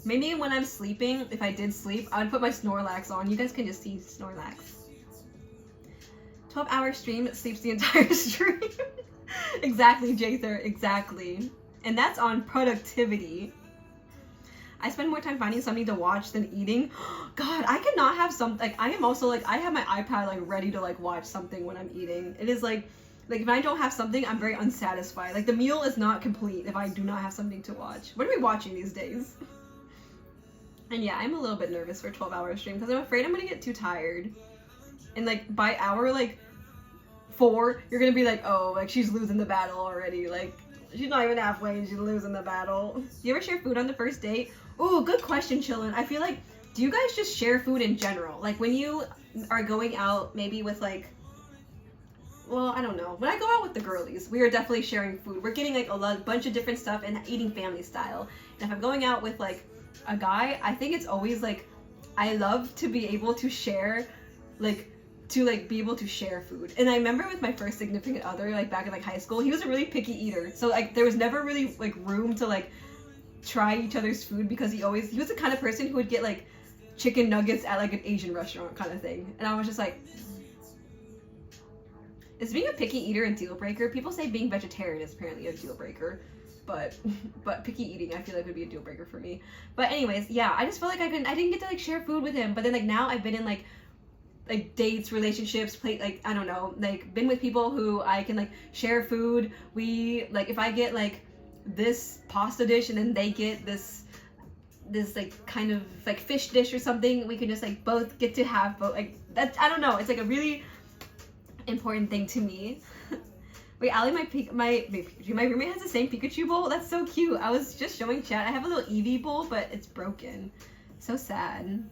Maybe when I'm sleeping, if I did sleep, I would put my Snorlax on. You guys can just see Snorlax. 12-hour stream sleeps the entire stream. Exactly, J3, exactly. And that's on productivity. I spend more time finding something to watch than eating. God, I cannot have something, like, I am also, like, I have my iPad, like, ready to, like, watch something when I'm eating. It is, like, if I don't have something, I'm very unsatisfied. Like, the meal is not complete if I do not have something to watch. What are we watching these days? And yeah, I'm a little bit nervous for 12-hour stream because I'm afraid I'm gonna get too tired. And, like, by hour, like, 4, you're gonna be like, oh, like, she's losing the battle already. Like, she's not even halfway and she's losing the battle. Do you ever share food on the first date? Ooh, good question, Chillin'. I feel like, do you guys just share food in general? Like, when you are going out, maybe with, like, well, I don't know. When I go out with the girlies, we are definitely sharing food. We're getting, like, a bunch of different stuff and eating family style. And if I'm going out with, like, a guy, I think it's always, like, I love to be able to share, like, to like be able to share food. And I remember with my first significant other, like back in like high school, he was a really picky eater. So like there was never really like room to like try each other's food because he was the kind of person who would get like chicken nuggets at like an Asian restaurant kind of thing. And I was just like, is being a picky eater a deal breaker? People say being vegetarian is apparently a deal breaker. But picky eating, I feel like would be a deal breaker for me. But anyways, yeah, I just felt like I didn't get to like share food with him. But then like now I've been in like dates, relationships, like I don't know, like been with people who I can like share food. We like if I get like this pasta dish and then they get this like kind of like fish dish or something, we can just like both get to have both. Like that, I don't know, it's like a really important thing to me. Wait, Ali, my roommate has the same Pikachu bowl. That's so cute. I was just showing chat. I have a little Eevee bowl, but it's broken. So sad.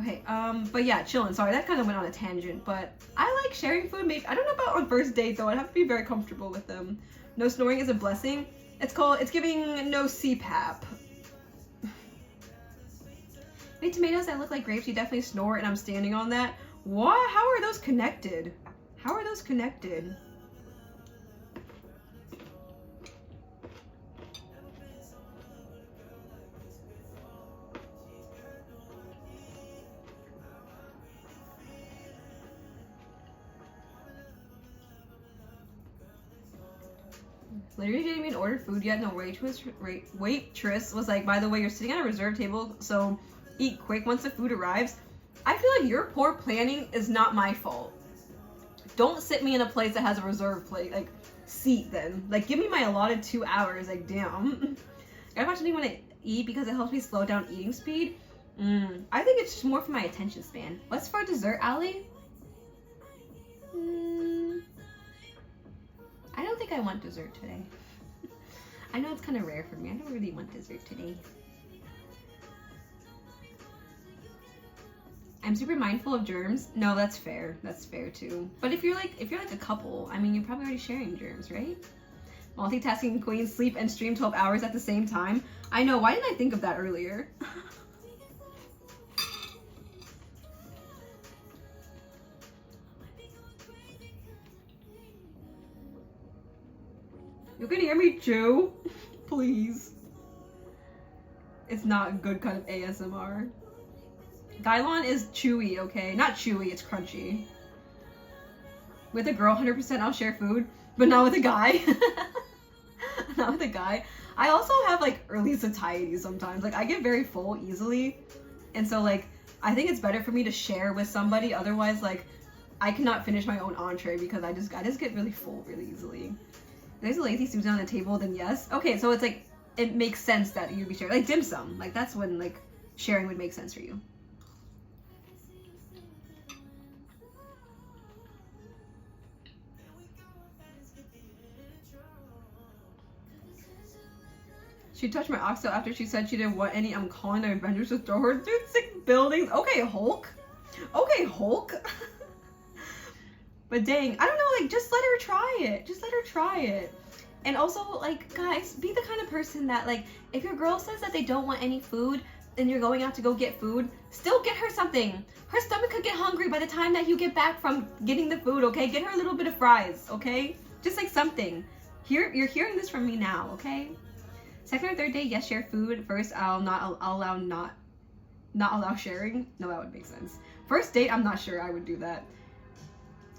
Okay, but yeah, chillin'. Sorry, that kind of went on a tangent, but I like sharing food. Maybe I don't know about on first date though. I'd have to be very comfortable with them. No snoring is a blessing. It's giving no CPAP. Wait, tomatoes that look like grapes, you definitely snore, and I'm standing on that. What? How are those connected? How are those connected? Literally didn't even order food yet. No, waitress was like, by the way, you're sitting at a reserved table, so eat quick once the food arrives. I feel like your poor planning is not my fault. Don't sit me in a place that has a reserved plate, like seat then. Like give me my allotted 2 hours, like damn. I gotta watch something when I eat because it helps me slow down eating speed. I think it's just more for my attention span. What's for dessert, Ali? I don't think I want dessert today. I know it's kind of rare for me. I don't really want dessert today. I'm super mindful of germs. No, that's fair. That's fair too. But if you're like a couple, I mean, you're probably already sharing germs, right? Multitasking queen, sleep and stream 12 hours at the same time. I know. Why didn't I think of that earlier? You can hear me too? Please. It's not good kind of ASMR. Dylon is chewy, okay? Not chewy, it's crunchy. With a girl, 100% I'll share food, but not with a guy. Not with a guy. I also have like early satiety sometimes. Like I get very full easily. And so like, I think it's better for me to share with somebody. Otherwise, like I cannot finish my own entree because I just get really full really easily. If there's a lazy Susan on the table, then yes. Okay, so it's like, it makes sense that you'd be sharing. Like dim sum, like that's when like sharing would make sense for you. She touched my oxtail after she said she didn't want any. I'm calling the Avengers to throw her through 6 buildings. Okay, Hulk. Okay, Hulk. But dang, I don't know, like, just let her try it. Just let her try it. And also, like, guys, be the kind of person that, like, if your girl says that they don't want any food, and you're going out to go get food, still get her something. Her stomach could get hungry by the time that you get back from getting the food, okay? Get her a little bit of fries, okay? Just, like, something. You're hearing this from me now, okay? Second or third date, yes, share food. First, I'll not allow sharing. No, that would make sense. First date, I'm not sure I would do that.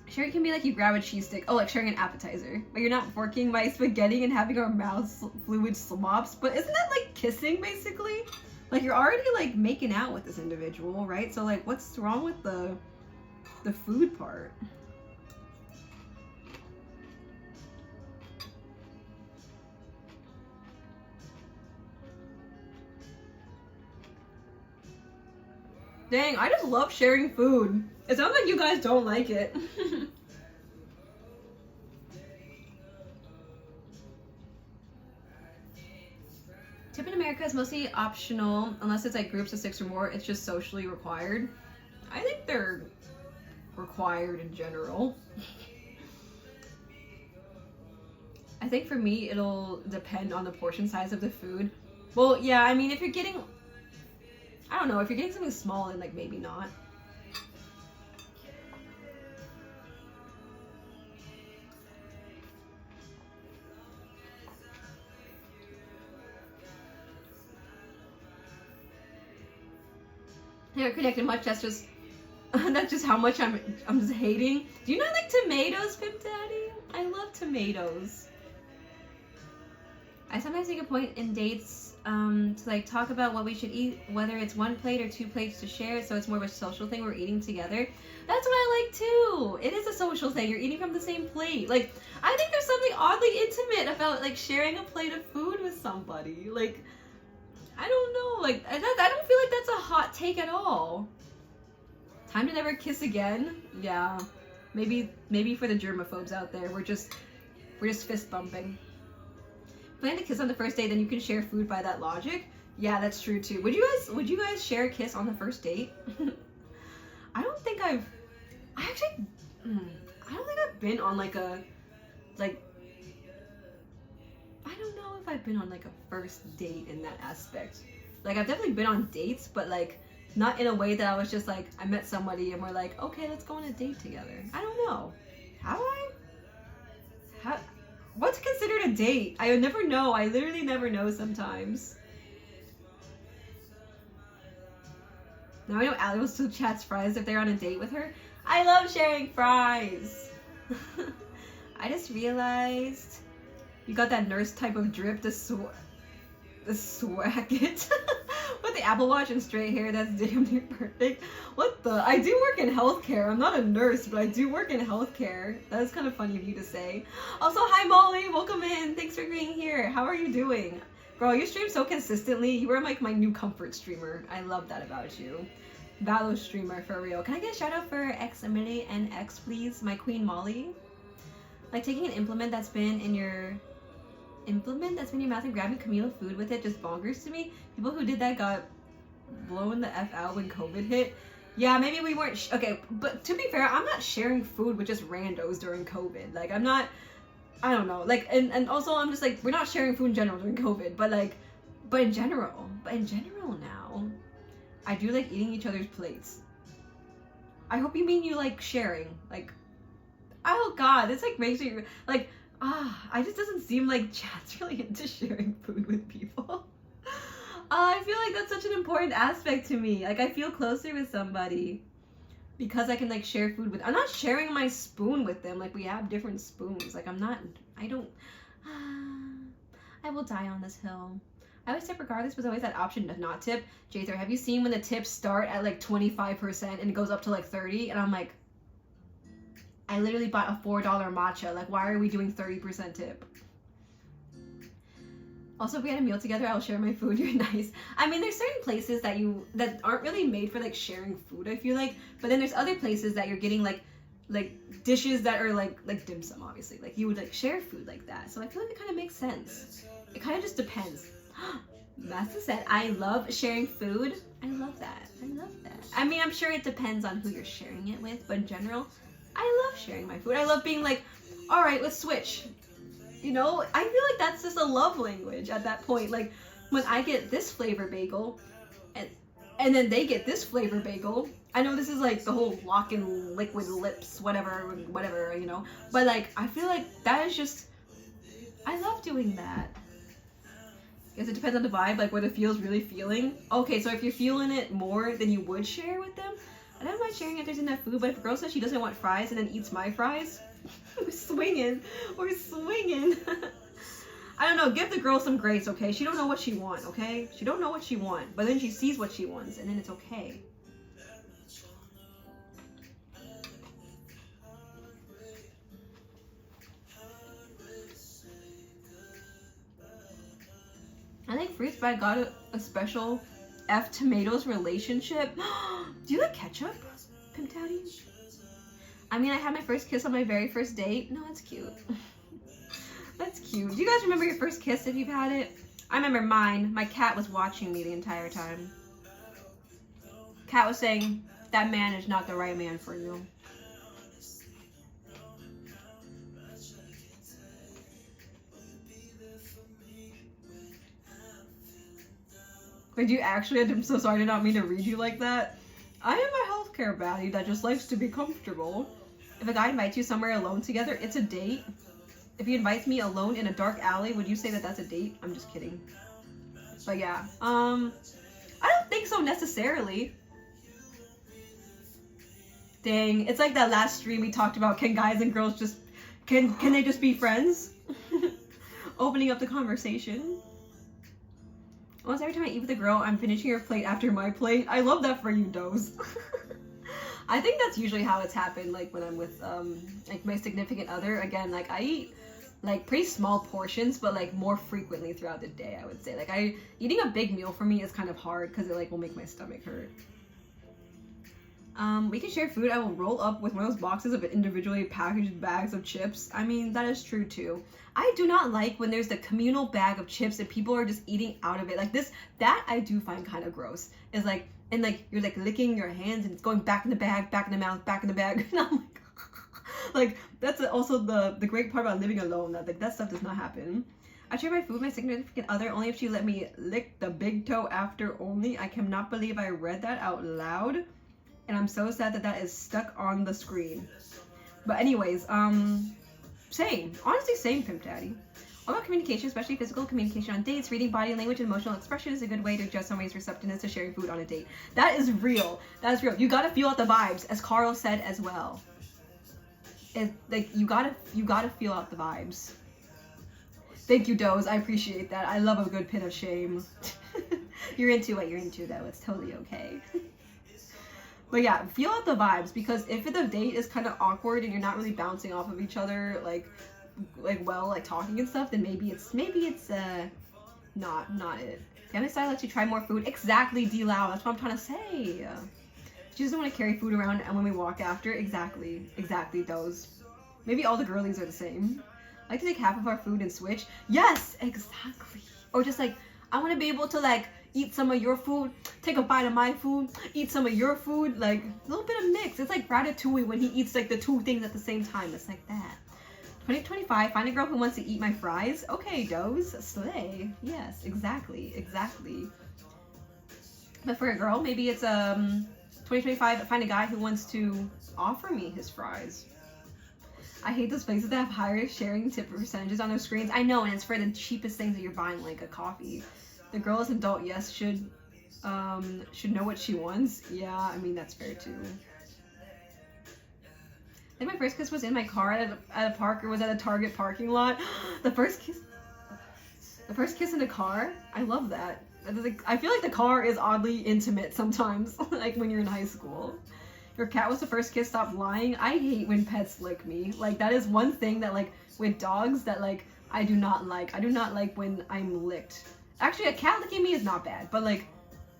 Sharing can be like you grab a cheese stick. Oh, like sharing an appetizer. But you're not forking my spaghetti and having our mouth fluid slops. But isn't that like kissing, basically? Like you're already like making out with this individual, right? So like, what's wrong with the food part? Dang, I just love sharing food. It sounds like you guys don't like it. Tip in America is mostly optional unless it's like groups of 6 or more. It's just socially required. I think they're required in general. I think for me, it'll depend on the portion size of the food. Well, yeah, I mean, if you're getting, I don't know, if you're getting something small, then like maybe not. They're connected much. That's just that's just how much I'm just hating. Do you not like tomatoes, Pimp Daddy? I love tomatoes. I sometimes make a point in dates to like talk about what we should eat, whether it's one plate or 2 plates to share, so it's more of a social thing. We're eating together. That's what I like too. It is a social thing. You're eating from the same plate. Like, I think there's something oddly intimate about like sharing a plate of food with somebody. Like, I don't know. Like, I don't feel like that's a hot take at all. Time to never kiss again. Yeah, maybe for the germaphobes out there, we're just fist bumping. Plan to kiss on the first date, then you can share food by that logic. Yeah, that's true too. Would you guys share a kiss on the first date? I don't think I've been on like a, like, I don't know if I've been on like a first date in that aspect. Like, I've definitely been on dates, but like not in a way that I was just like, I met somebody and we're like, okay, let's go on a date together. I don't know. Have I? What's considered a date? I would never know. I literally never know sometimes. Now I know Allie will still chats fries if they're on a date with her. I love sharing fries. I just realized you got that nurse type of drip, the swag it. With the Apple Watch and straight hair, that's damn near perfect. What the? I do work in healthcare. I'm not a nurse, but I do work in healthcare. That is kind of funny of you to say. Also, hi Molly, welcome in. Thanks for being here. How are you doing? Girl, you stream so consistently. You are like my new comfort streamer. I love that about you. Valo streamer for real. Can I get a shout out for X Emily and X please? My queen Molly. Like taking an implement that's been in your mouth and grabbing Camila food with it just bonkers to me. People who did that got blown the F out when COVID hit. Yeah, maybe we weren't okay, but to be fair, I'm not sharing food with just randos during COVID. Like, I'm not, I don't know, like, and also I'm just like, we're not sharing food in general during COVID, but in general now, I do like eating each other's plates. I hope you mean you like sharing, like, oh god, this like makes me like, I just doesn't seem like chat's really into sharing food with people. I feel like that's such an important aspect to me. Like, I feel closer with somebody because I can like share food with. I'm not sharing my spoon with them. Like, we have different spoons. Like, I will die on this hill. I always tip regardless, but there's always that option to not tip. J3, have you seen when the tips start at like 25% and it goes up to like 30%? And I'm like, I literally bought a $4 matcha. Like, why are we doing 30% tip? Also, if we had a meal together, I'll share my food. You're nice. I mean, there's certain places that aren't really made for like sharing food, I feel like. But then there's other places that you're getting like dishes that are like dim sum, obviously. Like, you would like share food like that. So I feel like it kind of makes sense. It kind of just depends. Massa said, I love sharing food. I love that. I love that. I mean, I'm sure it depends on who you're sharing it with, but in general, I love sharing my food. I love being like, all right, let's switch. You know, I feel like that's just a love language at that point. Like, when I get this flavor bagel and then they get this flavor bagel, I know this is like the whole lock and liquid lips, whatever, you know, but like, I feel like that is just, I love doing that. I guess it depends on the vibe, like what it feels really feeling. Okay, so if you're feeling it more than you would share with them, I don't mind sharing if there's enough food, but if a girl says she doesn't want fries and then eats my fries, we're swinging. I don't know, give the girl some grace, okay? She don't know what she wants, okay? She don't know what she wants, but then she sees what she wants, and then it's okay. I like fruits, but I got a special F tomatoes relationship. Do you like ketchup, Pimp Daddy? I mean, I had my first kiss on my very first date. No, that's cute. That's cute. Do you guys remember your first kiss if you've had it? I remember mine. My cat was watching me the entire time. Cat was saying, that man is not the right man for you. Wait, you actually I'm so sorry, I did not mean to read you like that. I am a healthcare baddie that just likes to be comfortable. If a guy invites you somewhere alone together, it's a date. If he invites me alone in a dark alley, would you say that that's a date? I'm just kidding. But yeah, I don't think so necessarily. Dang, it's like that last stream we talked about. Can guys and girls just, can they just be friends? Opening up the conversation. Almost every time I eat with a girl, I'm finishing her plate after my plate. I love that for you, Doze. I think that's usually how it's happened, like when I'm with like my significant other. Again, like I eat like pretty small portions, but like more frequently throughout the day, I would say. Like eating a big meal for me is kind of hard because it like will make my stomach hurt. We can share food. I will roll up with one of those boxes of individually packaged bags of chips. I mean, that is true too. I do not like when there's the communal bag of chips and people are just eating out of it. Like this, that I do find kind of gross. It's like, and like, you're like licking your hands and it's going back in the bag, back in the mouth, back in the bag. And I'm like that's also the great part about living alone, that like that stuff does not happen. I share my food with my significant other only if she let me lick the big toe after only. I cannot believe I read that out loud. And I'm so sad that that is stuck on the screen. But anyways, same. Honestly, same, Pimp Daddy. All about communication, especially physical communication on dates, reading body language and emotional expression is a good way to adjust somebody's receptiveness to sharing food on a date. That is real. That is real. You gotta feel out the vibes, as Carl said as well. It's like you gotta feel out the vibes. Thank you, Doze. I appreciate that. I love a good pit of shame. You're into what you're into, though. It's totally okay. But yeah, feel out the vibes, because if the date is kind of awkward and you're not really bouncing off of each other, like talking and stuff, then maybe it's not it. Family style lets you try more food. Exactly, D-Lau. That's what I'm trying to say. She doesn't want to carry food around, and when we walk after, exactly, those. Maybe all the girlies are the same. I like to take half of our food and switch. Yes, exactly. Or just like, I want to be able to like eat some of your food, take a bite of my food, eat some of your food, like a little bit of mix. It's like Ratatouille when he eats like the two things at the same time. It's like that. 2025, find a girl who wants to eat my fries. Okay, Doze, slay. Yes, exactly. But for a girl, maybe it's 2025, find a guy who wants to offer me his fries. I hate those places that have higher sharing tip percentages on their screens. I know, and it's for the cheapest things that you're buying, like a coffee. The girl is adult, yes, should know what she wants. Yeah, I mean, that's fair too. I think my first kiss was in my car at a park, or was at a Target parking lot. The first kiss in a car? I love that. I feel like the car is oddly intimate sometimes, like when you're in high school. Your cat was the first kiss, stop lying. I hate when pets lick me. Like, that is one thing that, like, with dogs that, like, I do not like. I do not like when I'm licked. Actually, a cat licking me is not bad, but, like,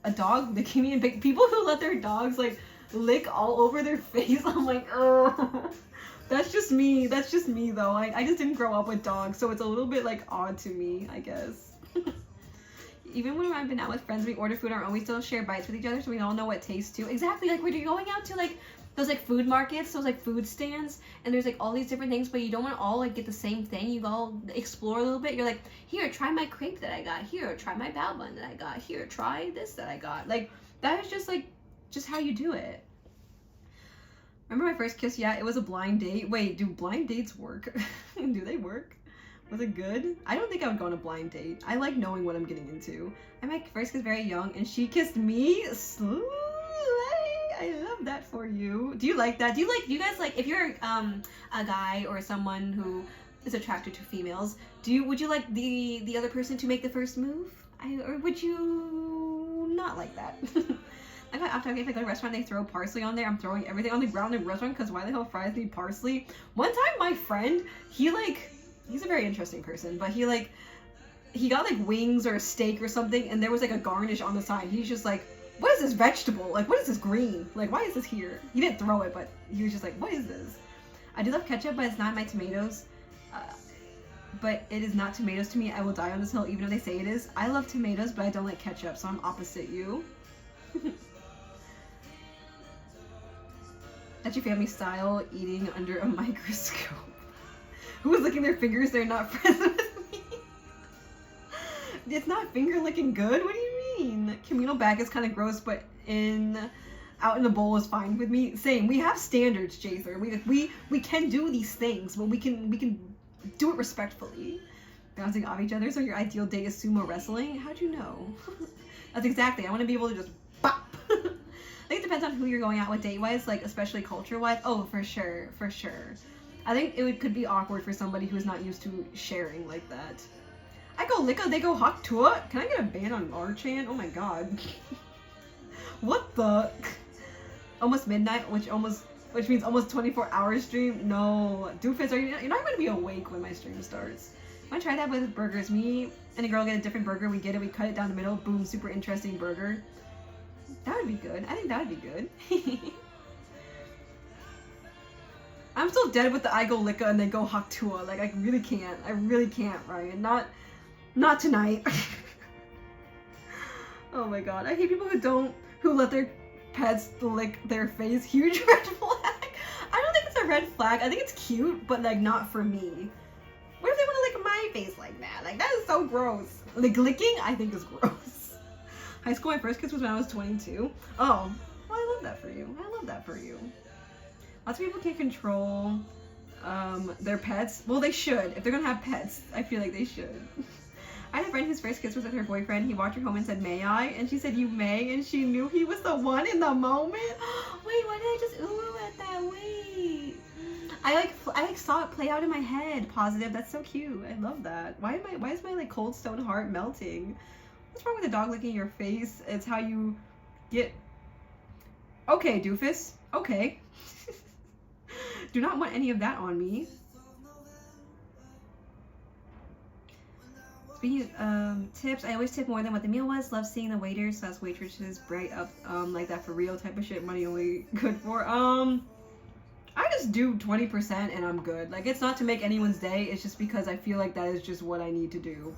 a dog licking me, and people who let their dogs, like, lick all over their face, I'm like, oh. That's just me, though. I just didn't grow up with dogs, so it's a little bit, like, odd to me, I guess. Even when I've been out with friends, we order food on our own, we still share bites with each other so we all know what tastes too. Exactly, like when you're going out to like those like food markets, those like food stands, and there's like all these different things, but you don't want to all like get the same thing. You all explore a little bit. You're like, here, try my crepe that I got. Here, try my bao bun that I got. Here, try this that I got. Like, that is just how you do it. Remember my first kiss? Yeah, it was a blind date. Wait, do blind dates work? Do they work? Was it good? I don't think I would go on a blind date. I like knowing what I'm getting into. I my first kiss very young, and she kissed me. Slay! I love that for you. Do you like that? Do you guys like, if you're a guy or someone who is attracted to females, would you like the other person to make the first move? Or would you not like that? I got after I go to a restaurant, they throw parsley on there. I'm throwing everything on the ground in the restaurant because why the hell fries need parsley? One time my friend, he's a very interesting person, but he got like wings or a steak or something, and there was like a garnish on the side. He's just like, what is this vegetable? Like, what is this green? Like, why is this here? He didn't throw it, but he was just like, what is this? I do love ketchup, but it's not my tomatoes. But it is not tomatoes to me. I will die on this hill even if they say it is. I love tomatoes, but I don't like ketchup, so I'm opposite you. That's your family style, eating under a microscope. Who is licking their fingers? They're not friends with me. It's not finger licking good? What do you mean? Communal bag is kind of gross, but out in the bowl is fine with me. Same. We have standards, Jather. We can do these things, but we can do it respectfully. Bouncing off each other. So your ideal date is sumo wrestling? How'd you know? That's exactly. I want to be able to just bop. think it depends on who you're going out with date-wise, like especially culture-wise. Oh, for sure, for sure. I think could be awkward for somebody who's not used to sharing like that. I go licka, they go hot tour. Can I get a ban on our chan? Oh my god. What the? Almost midnight, which means almost 24-hour stream. No, doofus, you're not going to be awake when my stream starts. I want to try that with burgers. Me and a girl get a different burger. We get it. We cut it down the middle. Boom, super interesting burger. That would be good. I think that would be good. I'm still dead with the I go licka and they go haktua. Like, I really can't. I really can't, Ryan. Not tonight. Oh my god. I hate people who let their pets lick their face. Huge red flag. I don't think it's a red flag. I think it's cute, but like not for me. What if they want to lick my face like that? Like, that is so gross. Like, licking, I think is gross. High school, my first kiss was when I was 22. Oh, well, I love that for you. I love that for you. Lots of people can't control their pets. Well, they should. If they're gonna have pets, I feel like they should. I had a friend whose first kiss was with her boyfriend. He walked her home and said, "May I?" And she said, "You may." And she knew he was the one in the moment. Wait, why did I just ooh at that? Wait. I saw it play out in my head. Positive. That's so cute. I love that. Why is my like cold stone heart melting? What's wrong with a dog licking your face? It's how you get. Okay, doofus. Okay. Do not want any of that on me. Speaking of tips, I always tip more than what the meal was. Love seeing the waiters / waitresses bright up like that for real type of shit. Money only good for I just do 20% and I'm good. Like, it's not to make anyone's day. It's just because I feel like that is just what I need to do.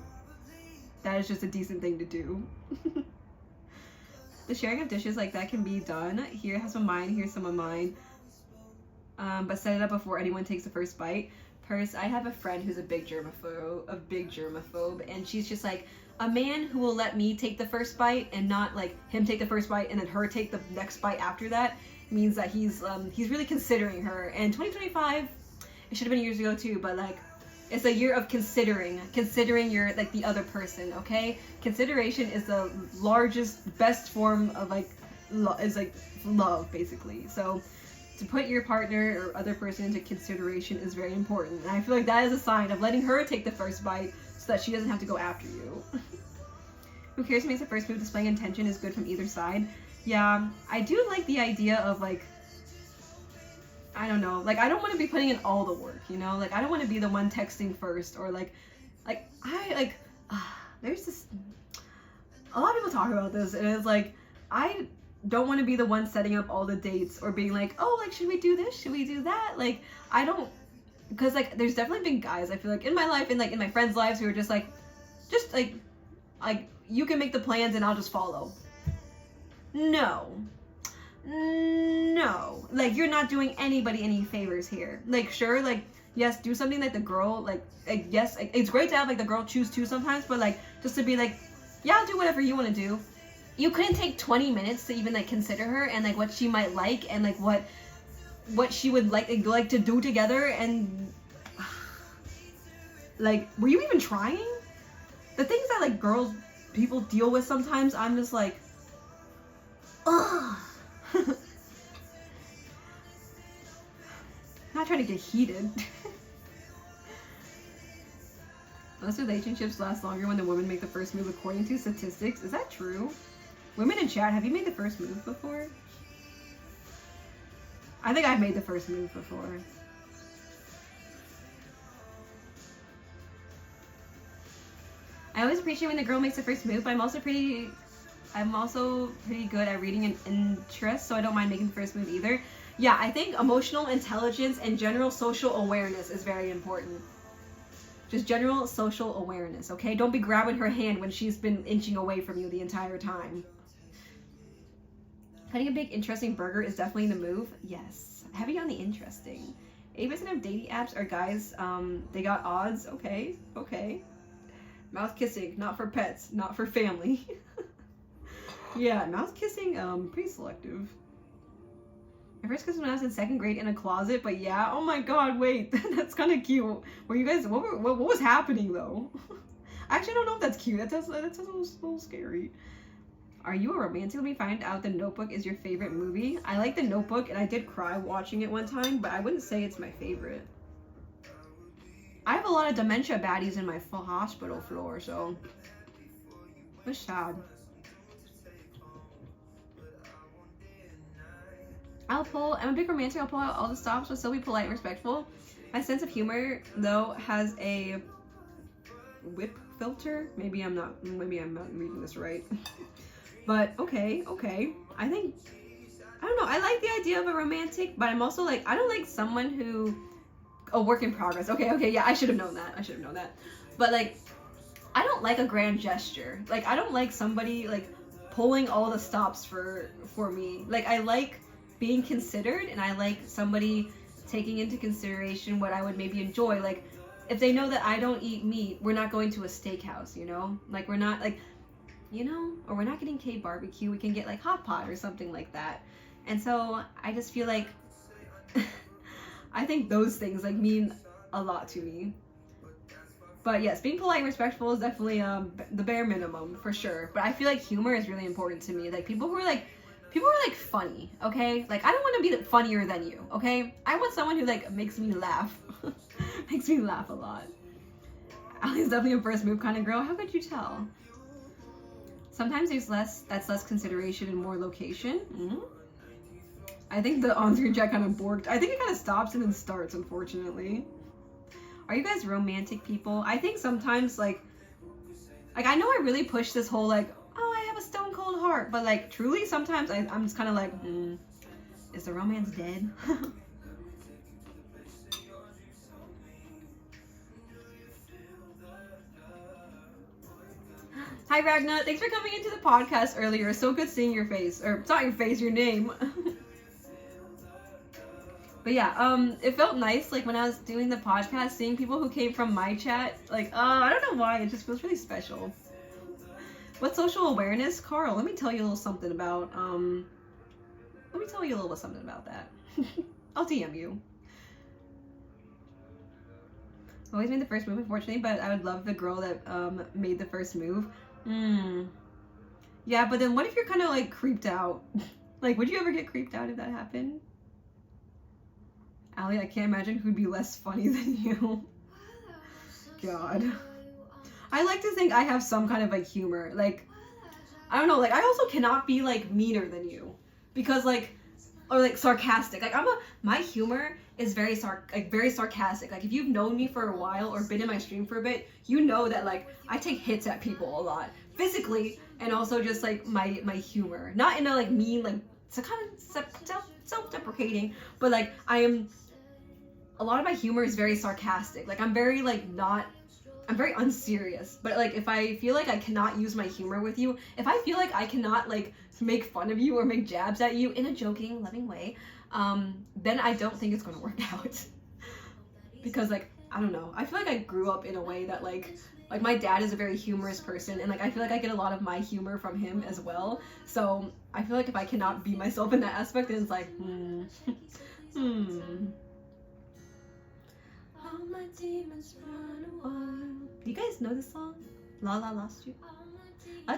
That is just a decent thing to do. The sharing of dishes like that can be done. Here has some of mine. Here's some of mine. But set it up before anyone takes the first bite. I have a friend who's a big germaphobe, and she's just like, a man who will let me take the first bite and not like him take the first bite and then her take the next bite after that means that he's really considering her. And 2025, it should have been years ago too, but like it's a year of considering your like the other person. Okay, consideration is the largest, best form of like love basically. So to put your partner or other person into consideration is very important. And I feel like that is a sign of letting her take the first bite so that she doesn't have to go after you. Who cares who makes the first move? Displaying intention is good from either side. Yeah, I do like the idea of like, I don't know, like I don't want to be putting in all the work, you know? Like I don't want to be the one texting first or there's this, a lot of people talk about this and it's like, I don't want to be the one setting up all the dates or being like, oh, like, should we do this? Should we do that? Like, I don't, because like, there's definitely been guys, I feel like in my life and like in my friends' lives who are just like, you can make the plans and I'll just follow. No, like, you're not doing anybody any favors here. Like, sure, like, yes, do something like the girl, like yes, like, it's great to have like the girl choose too sometimes, but like, just to be like, yeah, I'll do whatever you want to do. You couldn't take 20 minutes to even like consider her and like what she might like and like what she would like to do together, and like, were you even trying? The things that like people deal with sometimes, I'm just like, ugh. Not trying to get heated. Most relationships last longer when the women make the first move according to statistics. Is that true? Women in chat, have you made the first move before? I think I've made the first move before. I always appreciate when the girl makes the first move, but I'm also pretty good at reading an interest, so I don't mind making the first move either. Yeah, I think emotional intelligence and general social awareness is very important. Just general social awareness, okay? Don't be grabbing her hand when she's been inching away from you the entire time. Cutting a big interesting burger is definitely the move. Yes. Heavy on the interesting. 80% of dating apps are guys, they got odds. Okay. Mouth kissing, not for pets, not for family. Yeah, mouth kissing, pretty selective. My first kiss was when I was in 2nd grade in a closet, but yeah, oh my god, wait, that's kind of cute. Were you guys, what was happening though? Actually, I don't know if that's cute. That sounds a little scary. Are you a romantic? Let me find out The Notebook is your favorite movie. I like The Notebook, and I did cry watching it one time, but I wouldn't say it's my favorite. I have a lot of dementia baddies in my full hospital floor, so it's sad. I'm a big romantic. I'll pull out all the stops, but still be polite and respectful. My sense of humor, though, has a whip filter. Maybe I'm not reading this right. But okay. I don't know. I like the idea of a romantic, but I'm also like, I don't like someone who, a work in progress. Okay, yeah, I should have known that. But like, I don't like a grand gesture. Like, I don't like somebody like pulling all the stops for me. Like, I like being considered, and I like somebody taking into consideration what I would maybe enjoy. Like, if they know that I don't eat meat, we're not going to a steakhouse, you know? Like, we're not like, you know, or we're not getting K barbecue, we can get like hot pot or something like that. And so I just feel like I think those things like mean a lot to me. But yes, being polite and respectful is definitely the bare minimum for sure. But I feel like humor is really important to me. Like people who are like funny, okay? Like, I don't want to be funnier than you, okay? I want someone who like makes me laugh. Makes me laugh a lot. Allie's definitely a first move kind of girl. How could you tell? Sometimes that's less consideration and more location. I think the on-screen chat kind of borked. I think it kind of stops and then starts, unfortunately. Are you guys romantic people? I think sometimes like I know I really push this whole like, oh, I have a stone cold heart, but like truly sometimes I'm just kind of like, is the romance dead? Hi Ragna, thanks for coming into the podcast earlier. So good seeing your face, or it's not your face, your name. But yeah, it felt nice like when I was doing the podcast, seeing people who came from my chat. Like, I don't know why, it just feels really special. What social awareness, Carl? Let me tell you a little something about that. I'll DM you. Always made the first move, unfortunately, but I would love the girl that made the first move. Yeah, but then what if you're kind of like creeped out? Like, would you ever get creeped out if that happened? Allie, I can't imagine who'd be less funny than you. God. I like to think I have some kind of like humor. Like, I don't know, like I also cannot be like meaner than you. Because like, or like sarcastic. Like my humor is very sarcastic. Like if you've known me for a while or been in my stream for a bit, you know that like I take hits at people a lot. Physically and also just like my humor. Not in a like mean, like it's a kind of self-deprecating, but like a lot of my humor is very sarcastic. Like I'm very unserious, but like if I feel like I cannot use my humor with you, if I feel like I cannot like make fun of you or make jabs at you in a joking, loving way, then I don't think it's gonna work out. Because like, I don't know, I feel like I grew up in a way that like my dad is a very humorous person, and like I feel like I get a lot of my humor from him as well. So I feel like if I cannot be myself in that aspect, then it's like, All my demons run away. Do you guys know this song? La La Lost You?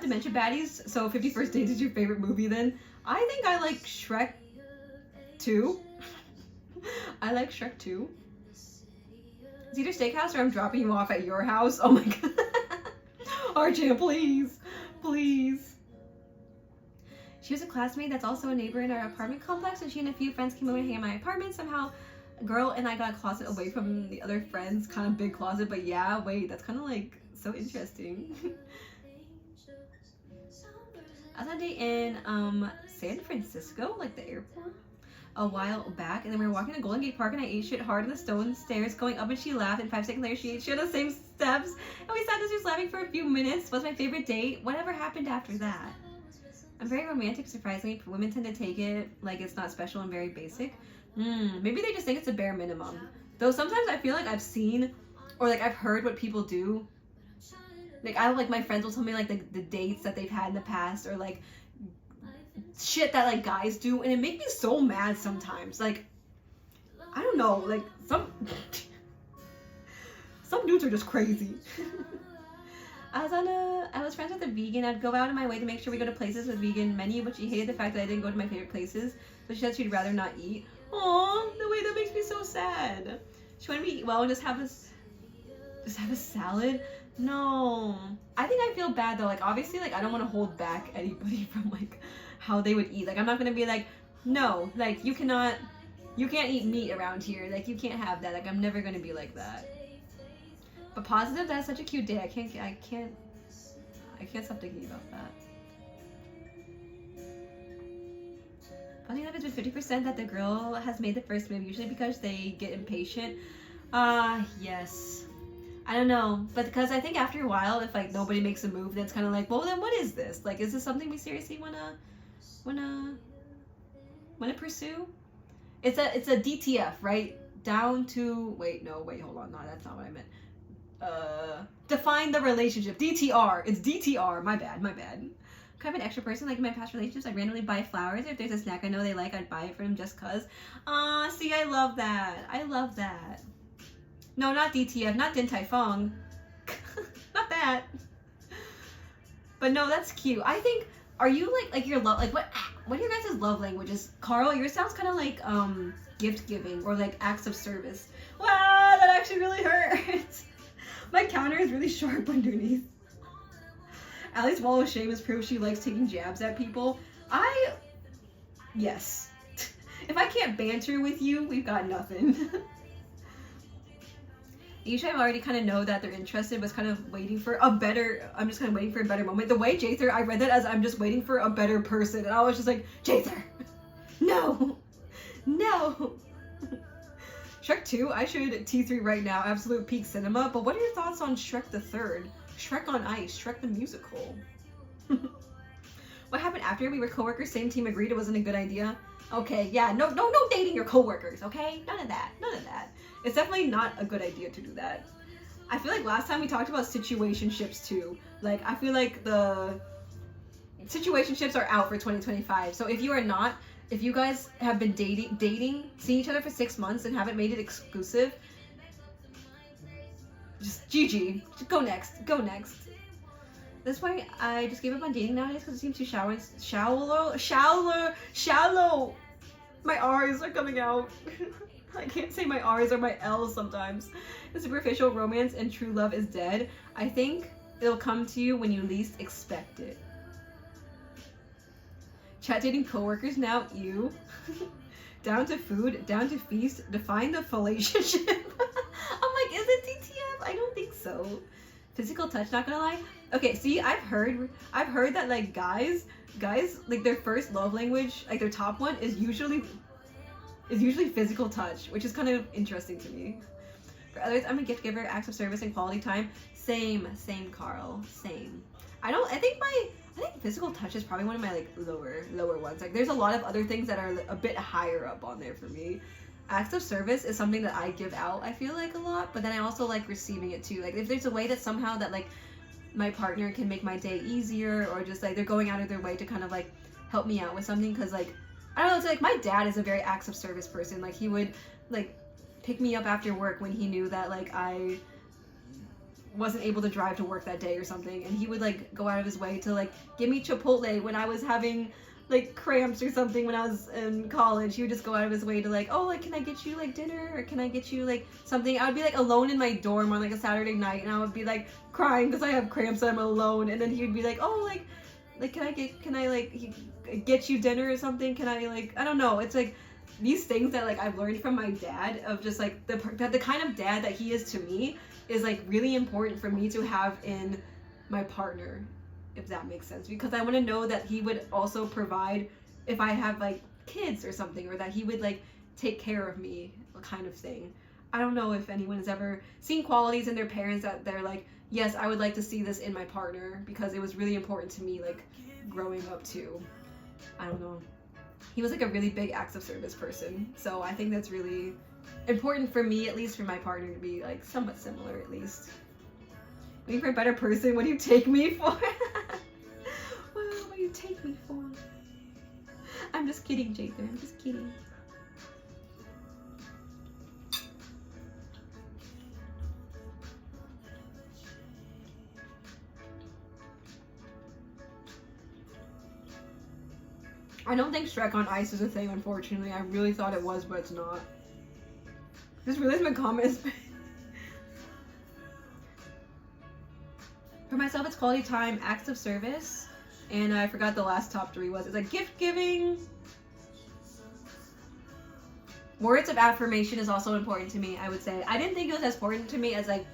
Dementia Baddies. So 50 First Dates is your favorite movie then? I think I like Shrek 2. I like Shrek 2. It's either Steakhouse or I'm dropping you off at your house. Oh my god. Archie, please. Please. She was a classmate that's also a neighbor in our apartment complex, and she and a few friends came over to hang in my apartment. Somehow a girl and I got a closet away from the other friends, kind of big closet, but yeah, wait, that's kind of like so interesting. I was on a date in San Francisco, like the airport, a while back, and then we were walking to Golden Gate Park, and I ate shit hard on the stone stairs going up, and she laughed, and 5 seconds later she ate shit on the same steps, and we sat there laughing for a few minutes. Was my favorite date. Whatever happened after that? I'm very romantic, surprisingly. Women tend to take it like it's not special and very basic. Maybe they just think it's a bare minimum. Though sometimes I feel like I've seen, or like I've heard what people do. Like my friends will tell me like the dates that they've had in the past, or like shit that like guys do, and it makes me so mad sometimes. Like, I don't know, like some dudes are just crazy. I was friends with a vegan. I'd go out of my way to make sure we go to places with vegan menu, but she hated the fact that I didn't go to my favorite places. So she said she'd rather not eat. Aw, the way that makes me so sad. She wanted me to eat well and just have a salad. No, I think I feel bad though. Like obviously, like I don't want to hold back anybody from like how they would eat. Like I'm not gonna be like, no, like you can't eat meat around here. Like you can't have that. Like I'm never gonna be like that. But positive, that's such a cute day. I can't stop thinking about that. Funny enough, it's been 50% that the girl has made the first move, usually because they get impatient. Yes. I don't know, but because I think after a while, if like nobody makes a move, then it's kind of like, well, then what is this? Like, is this something we seriously wanna pursue? It's a DTF, right? Down to wait, hold on, no, that's not what I meant. Define the relationship. DTR. It's DTR. My bad. Kind of an extra person. Like in my past relationships, I randomly buy flowers. If there's a snack I know they like, I'd buy it for them just cause. See, I love that. No, not DTF, not Din Tai Fung. Not that. But no, that's cute. I think, are you like your love, like what are your guys' love languages? Carl, yours sounds kind of like gift giving or like acts of service. Wow, that actually really hurts. My counter is really sharp underneath. Allie's wall of shame is proof she likes taking jabs at people. Yes. If I can't banter with you, we've got nothing. Usually I already kind of know that they're interested, but kind of waiting for a better, I'm just kind of waiting for a better moment. The way Jather, I read that as I'm just waiting for a better person, and I was just like, Jather, no. Shrek 2, I should T3 right now, absolute peak cinema, but what are your thoughts on Shrek the Third? Shrek on Ice, Shrek the Musical. What happened after we were coworkers, same team agreed it wasn't a good idea? Okay, yeah, no dating your coworkers, okay? None of that. It's definitely not a good idea to do that. I feel like last time we talked about situationships too. Like, I feel like the situationships are out for 2025, so if you guys have been dating, seeing each other for 6 months and haven't made it exclusive, just GG. Just go next. That's why I just gave up on dating nowadays, because it seems too shallow. My R's are coming out. I can't say my R's or my L's sometimes. The superficial romance and true love is dead. I think it'll come to you when you least expect it. Chat dating coworkers now, ew. Down to food, down to feast, define the relationship. I'm like, is it DTF? I don't think so. Physical touch, not gonna lie. Okay, see, I've heard that like guys, like their first love language, like their top one is usually physical touch, which is kind of interesting to me. For others, I'm a gift giver, acts of service, and quality time. Same, Carl, same. I think physical touch is probably one of my like lower ones. Like there's a lot of other things that are a bit higher up on there for me. Acts of service is something that I give out, I feel like, a lot, but then I also like receiving it too. Like if there's a way that somehow that like my partner can make my day easier, or just like they're going out of their way to kind of like help me out with something, because like I don't know, it's like my dad is a very acts of service person. Like he would like pick me up after work when he knew that like I wasn't able to drive to work that day or something, and he would like go out of his way to like give me Chipotle when I was having like cramps or something when I was in college. He would just go out of his way to like, oh, like, can I get you like dinner, or can I get you like something? I would be like alone in my dorm on like a Saturday night, and I would be like crying because I have cramps and I'm alone, and then he would be like, oh, like can I get you dinner or something? Can I like, I don't know. It's like these things that like I've learned from my dad, of just like the kind of dad that he is to me is like really important for me to have in my partner, if that makes sense, because I want to know that he would also provide if I have like kids or something, or that he would like take care of me, kind of thing. I don't know if anyone has ever seen qualities in their parents that they're like, yes, I would like to see this in my partner, because it was really important to me like growing up too. I don't know. He was like a really big acts of service person, so I think that's really important for me, at least for my partner, to be like somewhat similar at least. Waiting for a better person. What do you take me for? What do you take me for? I'm just kidding, Jathan. I'm just kidding. I don't think Shrek on Ice is a thing, unfortunately. I really thought it was, but it's not. Just realized my comment is... For myself, it's quality time, acts of service, and I forgot the last top 3 was. It's like gift giving. Words of affirmation is also important to me, I would say. I didn't think it was as important to me as like,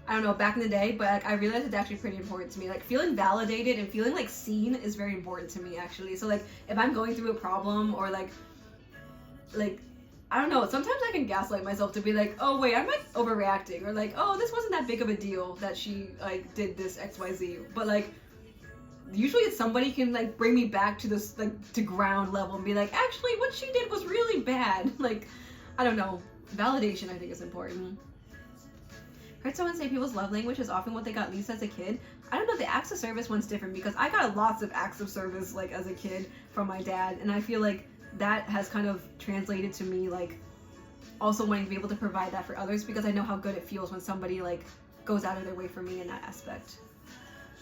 I don't know, back in the day, but like, I realized it's actually pretty important to me. Like feeling validated and feeling like seen is very important to me actually. So like if I'm going through a problem or like I don't know, sometimes I can gaslight myself to be like, oh wait, I'm like overreacting, or like, oh, this wasn't that big of a deal that she like did this XYZ. But like usually it's somebody can like bring me back to this like to ground level and be like, actually what she did was really bad. Like, I don't know. Validation I think is important. Heard someone say people's love language is often what they got least as a kid. I don't know, the acts of service one's different because I got lots of acts of service like as a kid from my dad, and I feel like that has kind of translated to me like also wanting to be able to provide that for others because I know how good it feels when somebody like goes out of their way for me in that aspect.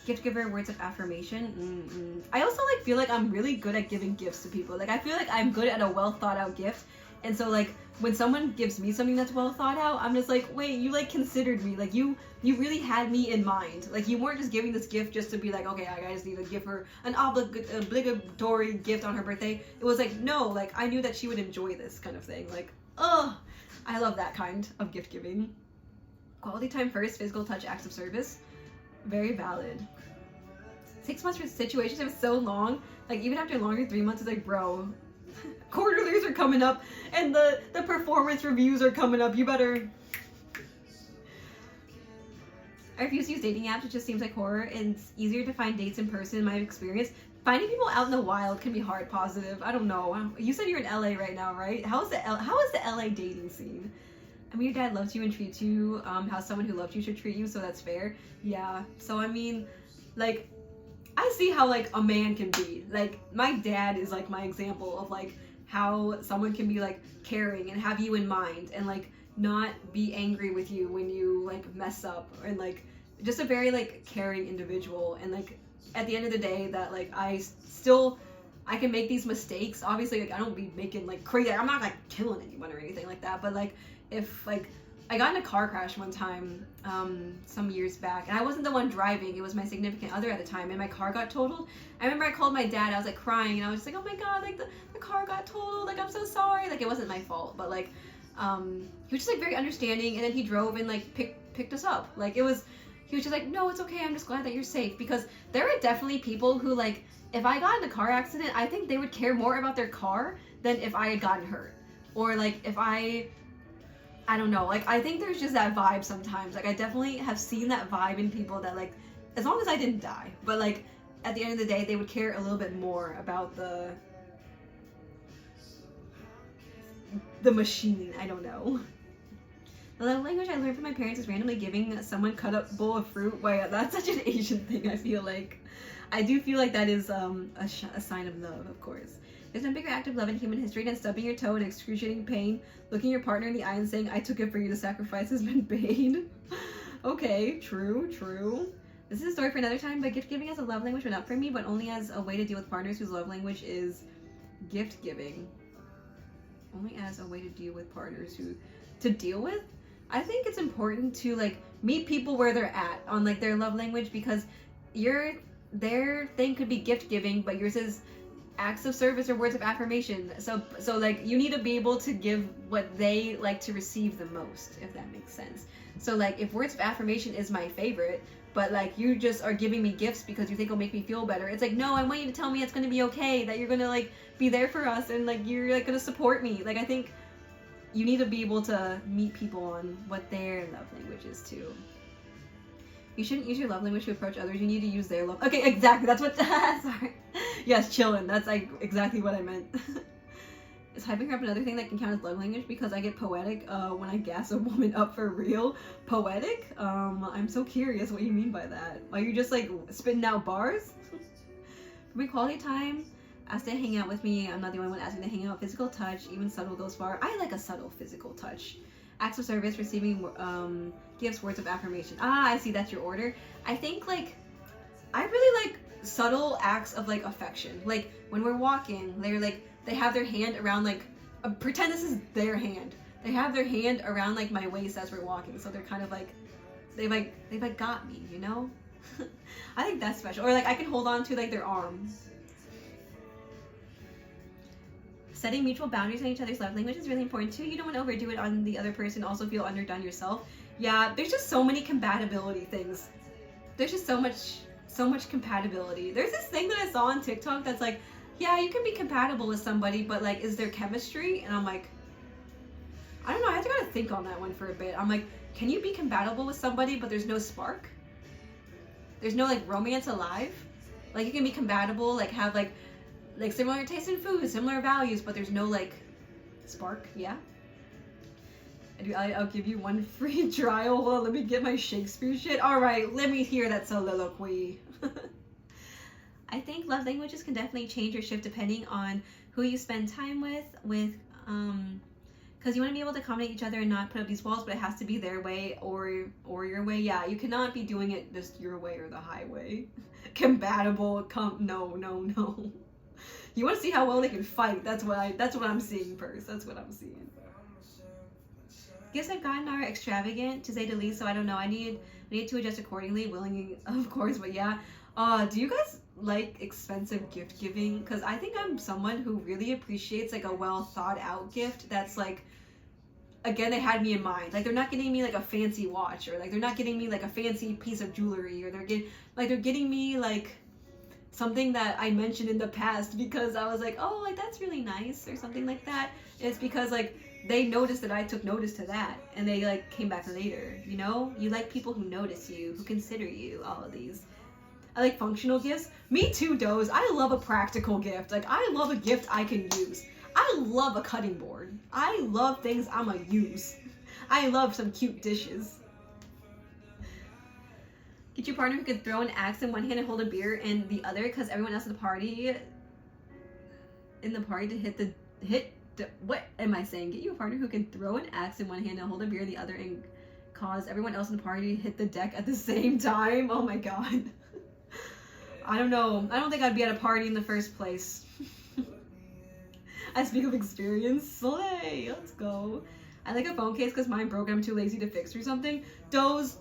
Gift giver, words of affirmation. I also like feel like I'm really good at giving gifts to people. Like I feel like I'm good at a well thought out gift, and so like when someone gives me something that's well thought out, I'm just like, wait, you like considered me, like you really had me in mind. Like you weren't just giving this gift just to be like, okay, I just need to give her an obligatory gift on her birthday. It was like, no, like I knew that she would enjoy this kind of thing. Like, oh, I love that kind of gift giving. Quality time first, physical touch, acts of service. Very valid. 6 months for situations, it was so long. Like even after longer, 3 months, it's like, bro, quarterlies are coming up and the performance reviews are coming up. You better. I refuse to use dating apps. It just seems like horror, and it's easier to find dates in person in my experience. Finding people out in the wild can be hard. Positive. I don't know. You said you're in LA right now, right? How is the LA dating scene? I mean, your dad loves you and treats you how someone who loves you should treat you, so that's fair. Yeah. So I mean, like, I see how like a man can be. Like my dad is like my example of like how someone can be like caring and have you in mind and like not be angry with you when you like mess up, and like just a very like caring individual. And like at the end of the day that like I can make these mistakes. Obviously like I don't be making like crazy, I'm not like killing anyone or anything like that, but like if like I got in a car crash one time some years back, and I wasn't the one driving, it was my significant other at the time, and my car got totaled. I remember I called my dad, I was like crying, and I was just like, oh my god, like the car got totaled, like I'm so sorry. Like it wasn't my fault, but like he was just like very understanding, and then he drove and like picked us up. Like he was just like, no, it's okay, I'm just glad that you're safe. Because there are definitely people who like, if I got in a car accident, I think they would care more about their car than if I had gotten hurt. Or like if I don't know, like I think there's just that vibe sometimes. Like I definitely have seen that vibe in people that like, as long as I didn't die, but like at the end of the day, they would care a little bit more about the machine. I don't know. The love language I learned from my parents is randomly giving someone cut up bowl of fruit. Wow, that's such an Asian thing, I feel like. I do feel like that is a sign of love, of course. There's no bigger act of love in human history than stubbing your toe in excruciating pain, looking your partner in the eye and saying, I took it for you, the sacrifice has been paid. Okay, true. This is a story for another time, but gift giving as a love language, but not for me, but only as a way to deal with partners whose love language is gift giving. Only as a way to deal with partners I think it's important to like meet people where they're at on like their love language, because their thing could be gift giving, but yours is acts of service or words of affirmation. So like you need to be able to give what they like to receive the most, if that makes sense. So like if words of affirmation is my favorite, but like you just are giving me gifts because you think it'll make me feel better, it's like, no, I want you to tell me it's gonna be okay, that you're gonna like be there for us, and like you're like gonna support me. Like I think you need to be able to meet people on what their love language is too. You shouldn't use your love language to approach others. You need to use their love. Okay, exactly. That's what. Sorry. Yes, chillin'. That's like exactly what I meant. Is hyping her up another thing that can count as love language? Because I get poetic when I gas a woman up for real. Poetic? I'm so curious what you mean by that. Are you just like spitting out bars? For me, quality time. Ask to hang out with me. I'm not the only one asking to hang out. Physical touch, even subtle goes far. I like a subtle physical touch. Acts of service, receiving gifts, words of affirmation. Ah, I see, that's your order. I think like, I really like subtle acts of like affection. Like when we're walking, they're like, they have their hand around like, pretend this is their hand. They have their hand around like my waist as we're walking. So they're kind of like, they've like got me, you know? I think that's special. Or like I can hold on to like their arms. Setting mutual boundaries on each other's love language is really important too. You don't want to overdo it on the other person, also feel underdone yourself. Yeah, there's just so many compatibility things. There's just so much compatibility. There's this thing that I saw on TikTok that's like, yeah, you can be compatible with somebody, but like, is there chemistry? And I'm like, I don't know, I have to gotta think on that one for a bit. I'm like, can you be compatible with somebody, but there's no spark? There's no like romance alive? Like you can be compatible, like have like similar taste in food, similar values, but there's no like spark, yeah? I'll give you one free trial. Hold on, let me get my Shakespeare shit. All right, let me hear that soliloquy. I think love languages can definitely change or shift depending on who you spend time with, because you want to be able to accommodate each other and not put up these walls, but it has to be their way or your way. Yeah, you cannot be doing it just your way or the highway. Compatible, no. You want to see how well they can fight. That's what I'm seeing first. That's what I'm seeing. Gifts I've gotten are extravagant, to say the least, so I don't know. I need to adjust accordingly, willingly, of course, but yeah. Do you guys like expensive gift giving? Because I think I'm someone who really appreciates like a well thought out gift that's like, again, they had me in mind. Like they're not getting me like a fancy watch, or like they're not getting me like a fancy piece of jewelry, or they're getting me like something that I mentioned in the past because I was like, oh, like that's really nice, or something like that. And it's because like they noticed that I took notice to that, and they like came back later, you know? You like people who notice you, who consider you, all of these. I like functional gifts. Me too, Doze. I love a practical gift. Like I love a gift I can use. I love a cutting board. I love things I'ma use. I love some cute dishes. Get your partner who can throw an axe in one hand and hold a beer in the other, because everyone else in the party to hit what am I saying? Get you a partner who can throw an axe in one hand and hold a beer in the other, and cause everyone else in the party to hit the deck at the same time. Oh my god. I don't know. I don't think I'd be at a party in the first place. I speak of experience. Slay. Let's go. I like a phone case because mine broke and I'm too lazy to fix or something. Those.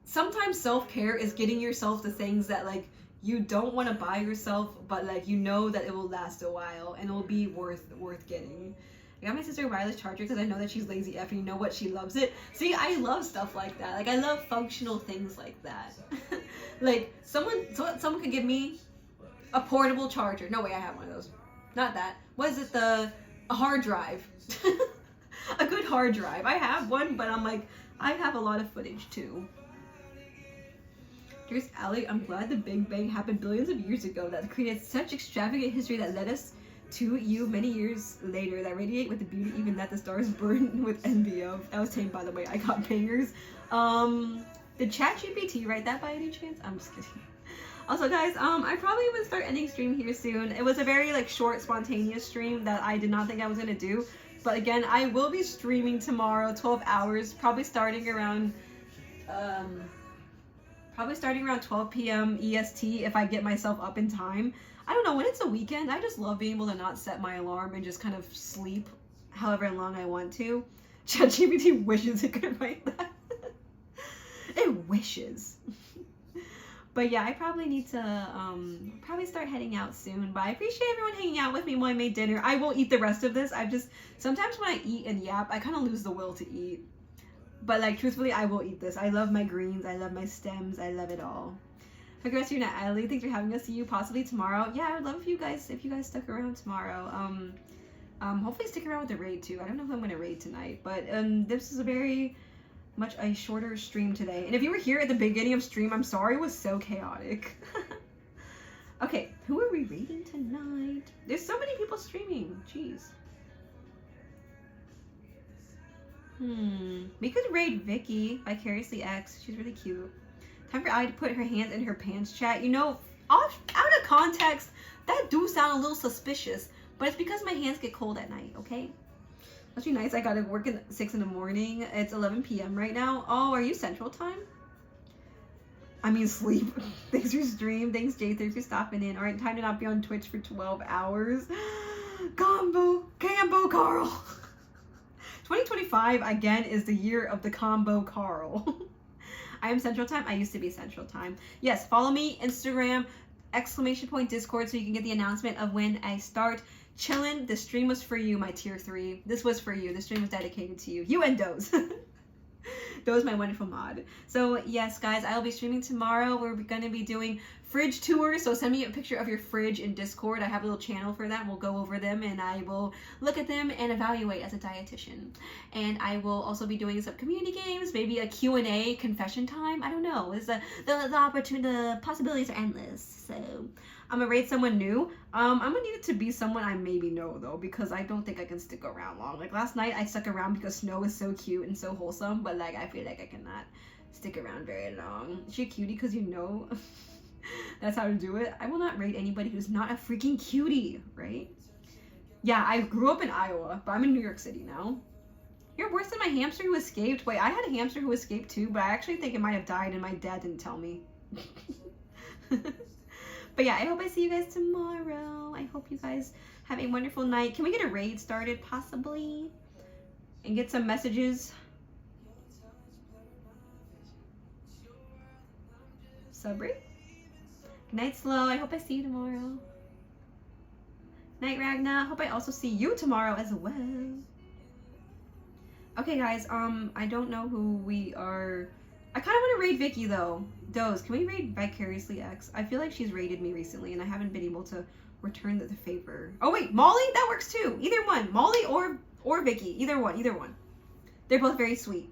Sometimes self-care is getting yourself the things that like you don't want to buy yourself, but like you know that it will last a while and it will be worth getting. I got my sister a wireless charger because I know that she's lazy F and you know what, she loves it. See, I love stuff like that. Like I love functional things like that. Like someone could give me a portable charger. No way, I have one of those. Not that. What is it? A hard drive. A good hard drive. I have one, but I'm like, I have a lot of footage too. Dearest Alec, I'm glad the Big Bang happened billions of years ago. That created such extravagant history that led us to you many years later, that radiate with the beauty even that the stars burn with envy of. I was saying, by the way, I got bangers. Did ChatGPT write that by any chance? I'm just kidding. Also guys, I probably would start ending stream here soon. It was a very like short, spontaneous stream that I did not think I was gonna do. But again, I will be streaming tomorrow, 12 hours, probably starting around 12 p.m. EST if I get myself up in time. I don't know, when it's a weekend, I just love being able to not set my alarm and just kind of sleep however long I want to. ChatGPT wishes it could write that. It wishes. But yeah, I probably need to probably start heading out soon. But I appreciate everyone hanging out with me while I made dinner. I will eat the rest of this. Sometimes when I eat and yap, I kind of lose the will to eat. But like, truthfully, I will eat this. I love my greens. I love my stems. I love it all. Have a good rest of your night, Allie. Thanks for having us. See you possibly tomorrow. Yeah, I would love if you guys stuck around tomorrow. Hopefully stick around with the raid too. I don't know if I'm gonna raid tonight, but this is a very much a shorter stream today. And if you were here at the beginning of stream, I'm sorry, it was so chaotic. Okay, who are we raiding tonight? There's so many people streaming. Jeez. We could raid Vicky, Vicariously X. She's really cute. Time for I to put her hands in her pants, chat. You know, out of context, that do sound a little suspicious, but it's because my hands get cold at night, okay? Must be nice. I gotta work at 6 in the morning. It's 11 p.m. right now. Oh, are you Central Time? I mean sleep. Thanks for stream. Thanks J3 for stopping in. All right, time to not be on Twitch for 12 hours. Combo Carl. 2025 again is the year of the combo Carl. I am Central Time. I used to be Central Time. Yes, follow me Instagram ! Discord so you can get the announcement of when I start. Chillin', the stream was for you, my tier 3. This was for you. The stream was dedicated to you. You and Doze. Doze, my wonderful mod. So yes, guys, I'll be streaming tomorrow. We're going to be doing fridge tours. So send me a picture of your fridge in Discord. I have a little channel for that. We'll go over them and I will look at them and evaluate as a dietitian. And I will also be doing some community games, maybe a Q&A confession time. I don't know. It's the opportunity, the possibilities are endless. So I'm gonna rate someone new. I'm gonna need it to be someone I maybe know though, because I don't think I can stick around long. Like last night I stuck around because Snow is so cute and so wholesome, but like I feel like I cannot stick around very long. Is she a cutie because you know that's how to do it? I will not rate anybody who's not a freaking cutie, right? Yeah, I grew up in Iowa, but I'm in New York City now. You're worse than my hamster who escaped. Wait, I had a hamster who escaped too, but I actually think it might have died and my dad didn't tell me. But yeah, I hope I see you guys tomorrow. I hope you guys have a wonderful night. Can we get a raid started possibly? And get some messages? Sabri? Good night, Slow. I hope I see you tomorrow. Night, Ragna. Hope I also see you tomorrow as well. Okay, guys. I don't know who we are. I kind of want to raid Vicky though. Doze, can we raid Vicariously X? I feel like she's raided me recently and I haven't been able to return the favor. Oh wait, Molly? That works too. Either one. Molly or Vicky. Either one. They're both very sweet.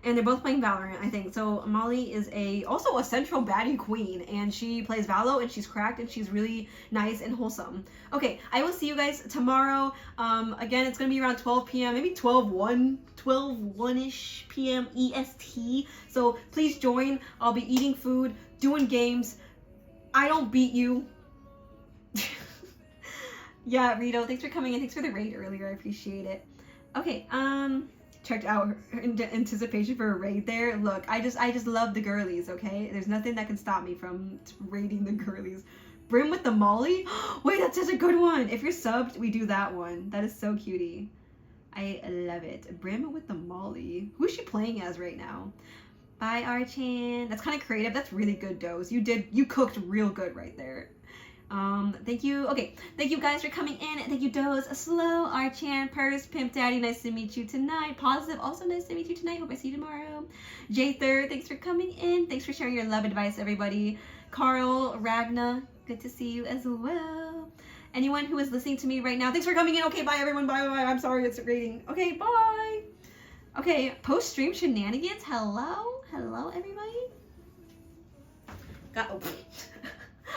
And they're both playing Valorant, I think. So Molly is also a central baddie queen. And she plays Valo and she's cracked and she's really nice and wholesome. Okay, I will see you guys tomorrow. Again, it's going to be around 12 p.m. Maybe 12-1-ish p.m. EST. So please join. I'll be eating food, doing games. I don't beat you. Yeah, Rito, thanks for coming in. Thanks for the raid earlier. I appreciate it. Okay, checked out her anticipation for a raid there. Look, I just love the girlies, okay? There's nothing that can stop me from raiding the girlies. Brim with the Molly? Wait, that's such a good one. If you're subbed, we do that one. That is so cutie. I love it. Brim with the Molly. Who is she playing as right now? Bye, Archan. That's kind of creative. That's really good, Doze. You cooked real good right there. Thank you. Okay, thank you guys for coming in. Thank you, Doze, Slow, Archan, Purse, Pimp Daddy, nice to meet you tonight. Positive, also nice to meet you tonight. Hope I see you tomorrow. J3, thanks for coming in. Thanks for sharing your love advice, everybody. Carl, Ragna, good to see you as well. Anyone who is listening to me right now, thanks for coming in. Okay, bye everyone. Bye. I'm sorry it's rating. Okay, bye. Okay, post-stream shenanigans. Hello, everybody.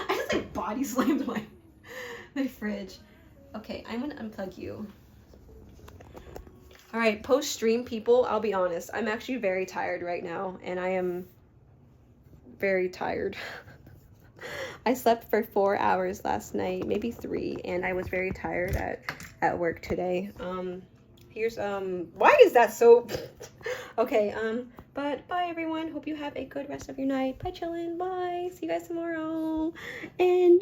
I just like body slammed my fridge. Okay, I'm gonna unplug you. All right, post-stream people, I'll be honest. I'm actually very tired right now, and I am very tired. I slept for 4 hours last night, maybe 3, and I was very tired at work today. Here's why is that so okay, but bye everyone. Hope you have a good rest of your night. Bye, chillin'. Bye. See you guys tomorrow. And